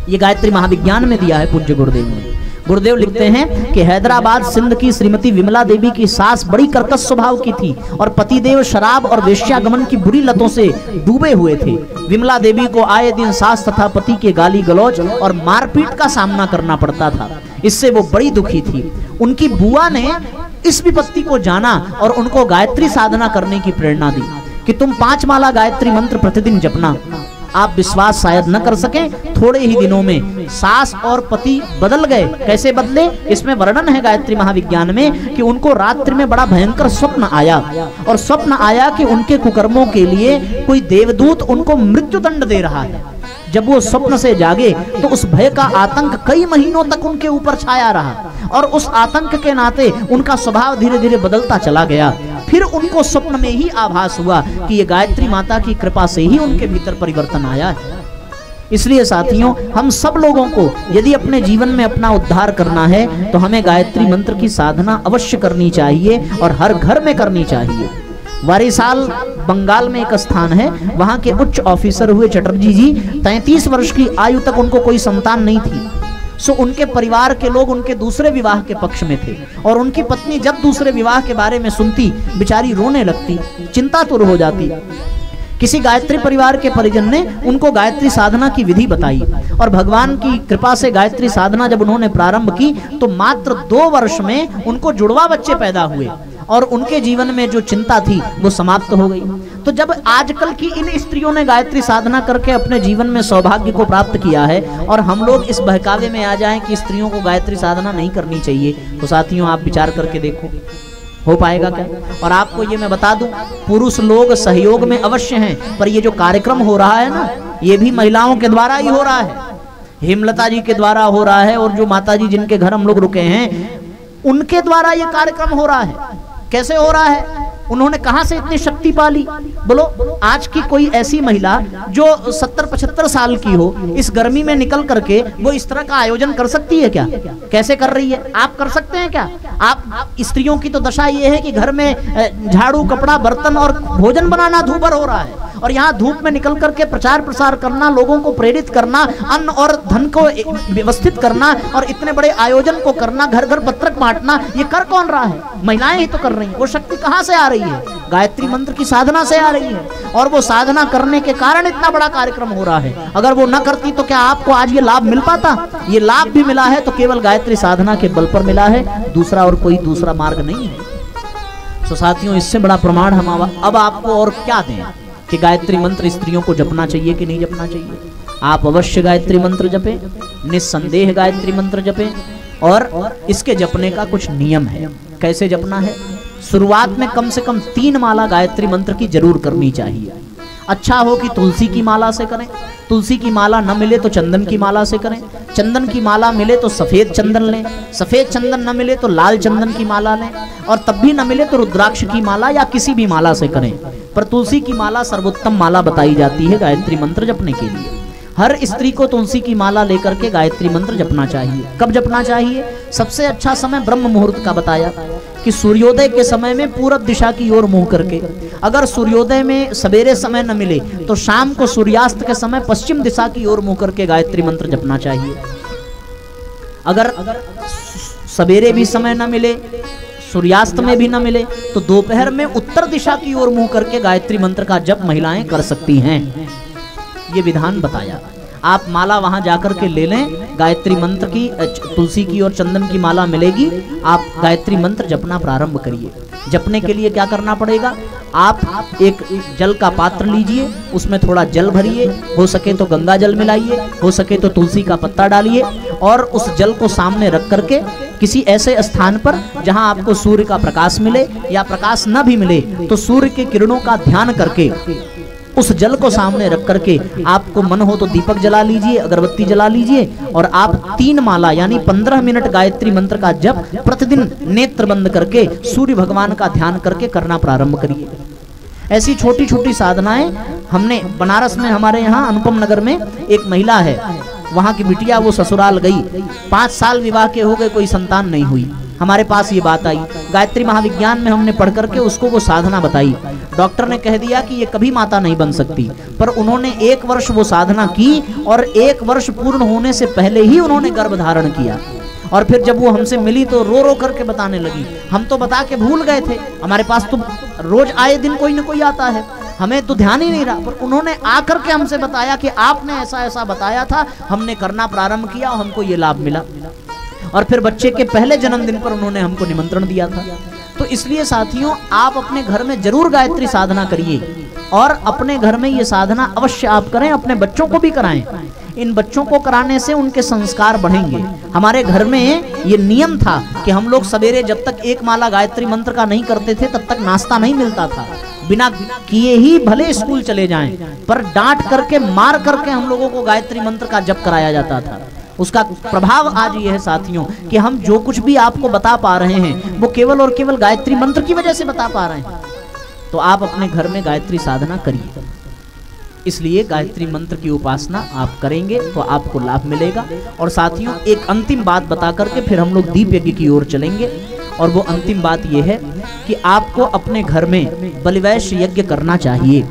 ये गायत्री महाविज्ञान में दिया है पूज्य गुरुदेव ने। गुरुदेव लिखते हैं कि हैदराबाद सिंध की श्रीमती विमला देवी की सास बड़ी कर्कश स्वभाव की थी और पतिदेव शराब और वेश्यागमन की बुरी लतों से डूबे हुए थे। विमला देवी को आए दिन सास तथा पति के गाली गलौज और मारपीट का सामना करना पड़ता था। इससे वो बड़ी दुखी थी। उनकी बुआ ने इस विपत्ति को जाना और उनको गायत्री साधना करने की प्रेरणा दी कि तुम 5 माला गायत्री मंत्र प्रतिदिन जपना। आप विश्वास शायद न कर सकें, थोड़े ही दिनों में सास और पति बदल गए। कैसे बदले, इसमें वर्णन है गायत्री महाविज्ञान में कि उनको रात्रि में बड़ा भयंकर स्वप्न आया और स्वप्न आया कि उनके कुकर्मों के लिए कोई देवदूत उनको मृत्युदंड दे रहा है। जब वो स्वप्न से जागे तो उस भय का आतंक कई महीनों तक उनके ऊपर छाया रहा और उस आतंक के नाते उनका स्वभाव धीरे धीरे बदलता चला गया। फिर उनको स्वप्न में ही आभास हुआ कि ये गायत्री माता की कृपा से ही उनके भीतर परिवर्तन आया है। इसलिए साथियों, हम सब लोगों को यदि अपने जीवन में अपना उद्धार करना है तो हमें गायत्री मंत्र की साधना अवश्य करनी चाहिए और हर घर में करनी चाहिए। वारिसाल बंगाल में एक स्थान है, वहां के उच्च ऑफिसर हुए चटर्जी जी। 33 वर्ष की आयु तक उनको कोई संतान नहीं थी। सो उनके परिवार के लोग उनके दूसरे विवाह के पक्ष में थे और उनकी पत्नी जब दूसरे विवाह के बारे में सुनती बेचारी रोने लगती, चिंतातुर हो जाती। किसी गायत्री परिवार के परिजन ने उनको गायत्री साधना की विधि बताई और भगवान की कृपा से गायत्री साधना जब उन्होंने प्रारंभ की तो मात्र 2 वर्ष में उनको जुड़वा बच्चे पैदा हुए और उनके जीवन में जो चिंता थी वो समाप्त हो गई। तो जब आजकल की इन स्त्रियों ने गायत्री साधना करके अपने जीवन में सौभाग्य को प्राप्त किया है और हम लोग इस बहकावे में आ जाएं कि स्त्रियों को गायत्री साधना नहीं करनी चाहिए, तो साथियों आप विचार करके देखो हो पाएगा क्या। और आपको ये मैं बता दूं, पुरुष लोग सहयोग में अवश्य हैं, पर ये जो कार्यक्रम हो रहा है ना, ये भी महिलाओं के द्वारा ही हो रहा है। हेमलता जी के द्वारा हो रहा है और जो माता जी जिनके घर हम लोग रुके हैं उनके द्वारा ये कार्यक्रम हो रहा है। कैसे हो रहा है, उन्होंने कहां से इतनी शक्ति पाली? बोलो, आज की कोई ऐसी महिला जो 70-75 साल की हो, इस गर्मी में निकल करके वो इस तरह का आयोजन कर सकती है क्या? कैसे कर रही है? आप कर सकते हैं क्या? आप स्त्रियों की तो दशा ये है कि घर में झाड़ू, कपड़ा, बर्तन और भोजन बनाना दूभर हो रहा है और यहाँ धूप में निकल करके प्रचार प्रसार करना, लोगों को प्रेरित करना, अन्न और धन को व्यवस्थित करना और इतने बड़े आयोजन को करना, घर घर पत्रक बांटना, ये कर कौन रहा है? महिलाएं ही तो कर रही हैं। वो शक्ति कहाँ से आ रही है? गायत्री मंत्र की साधना से आ रही है, और वो साधना करने के कारण इतना बड़ा कार्यक्रम हो रहा है। अगर वो न करती तो क्या आपको आज ये लाभ मिल पाता? ये लाभ भी मिला है तो केवल गायत्री साधना के बल पर मिला है, दूसरा और कोई दूसरा मार्ग नहीं है। तो साथियों, इससे बड़ा प्रमाण हम अब आपको और क्या दें कि गायत्री मंत्र स्त्रियों को जपना चाहिए कि नहीं जपना चाहिए। आप अवश्य गायत्री मंत्र जपें, निस्संदेह गायत्री मंत्र जपें, और इसके जपने का कुछ नियम है। कैसे जपना है? शुरुआत में कम से कम 3 माला गायत्री मंत्र की जरूर करनी चाहिए। अच्छा हो कि तुलसी की माला से करें, तुलसी की माला न मिले तो चंदन की माला से करें, चंदन की माला मिले तो सफेद चंदन लें, सफेद चंदन न मिले तो लाल चंदन की माला लें, और तब भी न मिले तो रुद्राक्ष की माला या किसी भी माला से करें। पर तुलसी की माला सर्वोत्तम माला बताई जाती है गायत्री मंत्र जपने के लिए। हर स्त्री को तुलसी की माला लेकर के गायत्री मंत्र जपना चाहिए। कब जपना चाहिए? सबसे अच्छा समय ब्रह्म मुहूर्त का बताया कि सूर्योदय के समय में पूरब दिशा की ओर मुंह करके। अगर सूर्योदय में सवेरे समय न मिले तो शाम को सूर्यास्त के समय पश्चिम दिशा की ओर मुंह करके गायत्री मंत्र जपना चाहिए। अगर सवेरे भी समय न मिले, सूर्यास्त में भी न मिले, तो दोपहर में उत्तर दिशा की ओर मुंह करके गायत्री मंत्र का जप महिलाएं कर सकती हैं। ये विधान बताया। आप माला वहां जाकर के ले लें, गायत्री मंत्र की, तुलसी की और चंदन की माला मिलेगी। आप गायत्री मंत्र जपना प्रारंभ करिए। जपने के लिए क्या करना पड़ेगा? आप एक जल का पात्र लीजिए, उसमें थोड़ा जल भरिए, हो सके तो गंगा जल मिलाइए, हो सके तो तुलसी का पत्ता डालिए, और उस जल को सामने रख करके किसी ऐसे स्थान पर जहां आपको सूर्य का प्रकाश मिले, या प्रकाश न भी मिले तो सूर्य के किरणों का ध्यान करके उस जल को सामने रख करके आपको मन हो तो दीपक जला लीजिए, अगरबत्ती जला लीजिए, और आप 3 माला यानी 15 मिनट गायत्री मंत्र का जप प्रतिदिन नेत्र बंद करके सूर्य भगवान का ध्यान करके करना प्रारंभ करिए। ऐसी छोटी छोटी साधनाएं हमने बनारस में, हमारे यहाँ अनुपम नगर में एक महिला है, वहां की बिटिया वो ससुराल गई, 5 साल विवाह के हो गए, कोई संतान नहीं हुई। हमारे पास ये बात आई, गायत्री महाविज्ञान में हमने पढ़ करके उसको वो साधना बताई। डॉक्टर ने कह दिया कि ये कभी माता नहीं बन सकती, पर उन्होंने 1 वर्ष वो साधना की, और 1 वर्ष पूर्ण होने से पहले ही उन्होंने गर्भ धारण किया। और फिर जब वो हमसे मिली तो रो रो करके बताने लगी, हम तो बता के भूल गए थे, हमारे पास तो रोज आए दिन कोई न कोई आता है, हमें तो ध्यान ही नहीं रहा, पर उन्होंने आकर के हमसे बताया कि आपने ऐसा ऐसा बताया था, हमने करना प्रारंभ किया और हमको ये लाभ मिला। और फिर बच्चे के पहले जन्मदिन पर उन्होंने हमको निमंत्रण दिया था। तो इसलिए साथियों, आप अपने घर में जरूर गायत्री साधना करिए, और अपने घर में ये साधना अवश्य आप करें, अपने बच्चों को भी कराएं। इन बच्चों को कराने से उनके संस्कार बढ़ेंगे। हमारे घर में ये नियम था कि हम लोग सवेरे जब तक 1 माला गायत्री मंत्र का नहीं करते थे तब तक नाश्ता नहीं मिलता था। बिना किए ही भले स्कूल चले जाएं, पर डांट करके, मार करके हम लोगों को गायत्री मंत्र का जप कराया जाता था। उसका प्रभाव आज ये है साथियों कि हम जो कुछ भी आपको बता पा रहे हैं वो केवल और केवल गायत्री मंत्र की वजह से बता पा रहे हैं। तो आप अपने घर में गायत्री साधना करिए। इसलिए गायत्री मंत्र की उपासना आप करेंगे तो आपको लाभ मिलेगा। और साथियों, एक अंतिम बात बता करके फिर हम लोग दीप यज्ञ की ओर चलेंगे, और वो अंतिम बात ये है कि आपको अपने घर में बलिवैश्य यज्ञ करना चाहिए,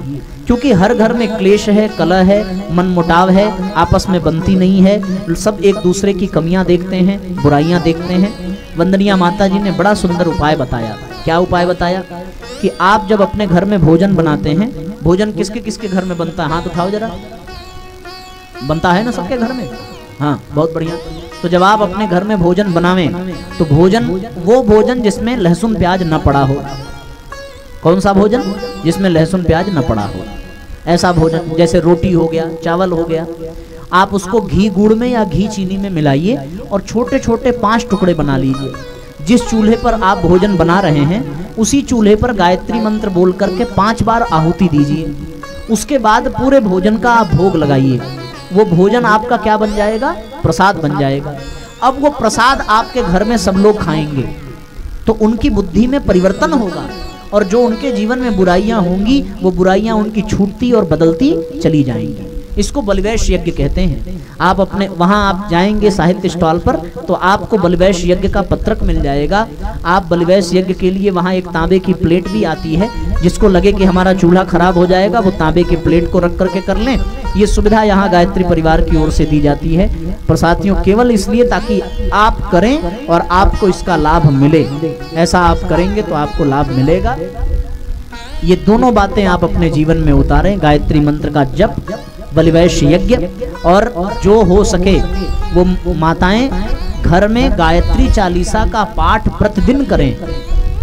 क्योंकि हर घर में क्लेश है, कलह है, मनमुटाव है, आपस में बनती नहीं है, सब एक दूसरे की कमियां देखते हैं, बुराइयां देखते हैं। वंदनिया माता जी ने बड़ा सुंदर उपाय बताया। क्या उपाय बताया? कि आप जब अपने घर में भोजन बनाते हैं, भोजन किसके किसके घर में बनता है? हाथ उठाओ जरा। बनता है ना सबके घर में? हाँ, बहुत बढ़िया। तो जब आप अपने घर में भोजन बनावें तो भोजन, वो भोजन जिसमें लहसुन प्याज न पड़ा हो। कौन सा भोजन? जिसमें लहसुन प्याज न पड़ा हो। ऐसा भोजन, जैसे रोटी हो गया, चावल हो गया, आप उसको घी गुड़ में या घी चीनी में मिलाइए और छोटे छोटे 5 टुकड़े बना लीजिए। जिस चूल्हे पर आप भोजन बना रहे हैं उसी चूल्हे पर गायत्री मंत्र बोल करके 5 बार आहुति दीजिए। उसके बाद पूरे भोजन का आप भोग लगाइए। वो भोजन आपका क्या बन जाएगा? प्रसाद बन जाएगा। अब वो प्रसाद आपके घर में सब लोग खाएंगे तो उनकी बुद्धि में परिवर्तन होगा, और जो उनके जीवन में बुराइयां होंगी वो बुराइयां उनकी छूटती और बदलती चली जाएंगी। इसको बलिवेश यज्ञ कहते हैं। आप अपने वहां आप जाएंगे साहित्य स्टॉल पर तो आपको बलिवेश यज्ञ का पत्रक मिल जाएगा। आप बलिवेश यज्ञ के लिए वहां एक तांबे की प्लेट भी आती है, जिसको लगे कि हमारा चूल्हा खराब हो जाएगा वो तांबे की प्लेट को रख करके कर लें। ये सुविधा यहाँ गायत्री परिवार की ओर से दी जाती है प्रसादियों, केवल इसलिए ताकि आप करें और आपको इसका लाभ मिले। ऐसा आप करेंगे तो आपको लाभ मिलेगा। ये दोनों बातें आप अपने जीवन में उतारें, गायत्री मंत्र का जप, बलिवेश यज्ञ, और जो हो सके वो माताएं घर में गायत्री चालीसा का पाठ प्रतिदिन करें।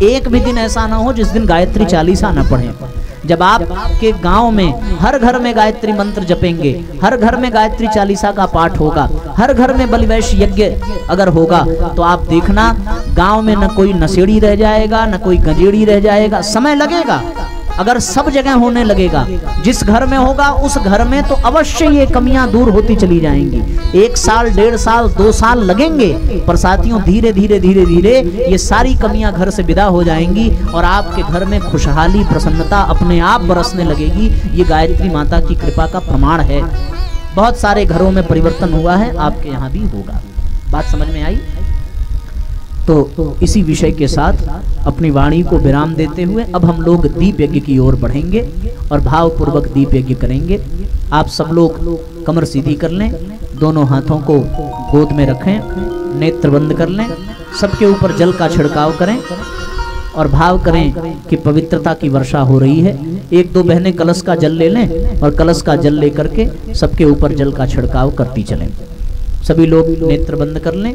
एक भी दिन ऐसा ना हो जिस दिन गायत्री चालीसा न पढ़ें। जब आपके गांव में हर घर में गायत्री मंत्र जपेंगे, हर घर में गायत्री चालीसा का पाठ होगा, हर घर में बलिवेश यज्ञ अगर होगा, तो आप देखना गांव में न कोई नशेड़ी रह जाएगा, न कोई गंजेड़ी रह जाएगा। समय लगेगा, अगर सब जगह होने लगेगा, जिस घर में होगा उस घर में तो अवश्य ये कमियां दूर होती चली जाएंगी। 1 साल, 1.5 साल, 2 साल लगेंगे, पर साथियों धीरे धीरे धीरे धीरे ये सारी कमियां घर से विदा हो जाएंगी और आपके घर में खुशहाली, प्रसन्नता अपने आप बरसने लगेगी। ये गायत्री माता की कृपा का प्रमाण है। बहुत सारे घरों में परिवर्तन हुआ है, आपके यहाँ भी होगा। बात समझ में आई? तो इसी विषय के साथ अपनी वाणी को विराम देते हुए अब हम लोग दीप यज्ञ की ओर बढ़ेंगे और भावपूर्वक दीप यज्ञ करेंगे। आप सब लोग कमर सीधी कर लें, दोनों हाथों को गोद में रखें, नेत्र बंद कर लें, सबके ऊपर जल का छिड़काव करें और भाव करें कि पवित्रता की वर्षा हो रही है। 1-2 बहनें कलश का जल ले लें और कलश का जल लेकर के सबके ऊपर जल का छिड़काव करती चलें। सभी लोग नेत्र बंद कर लें,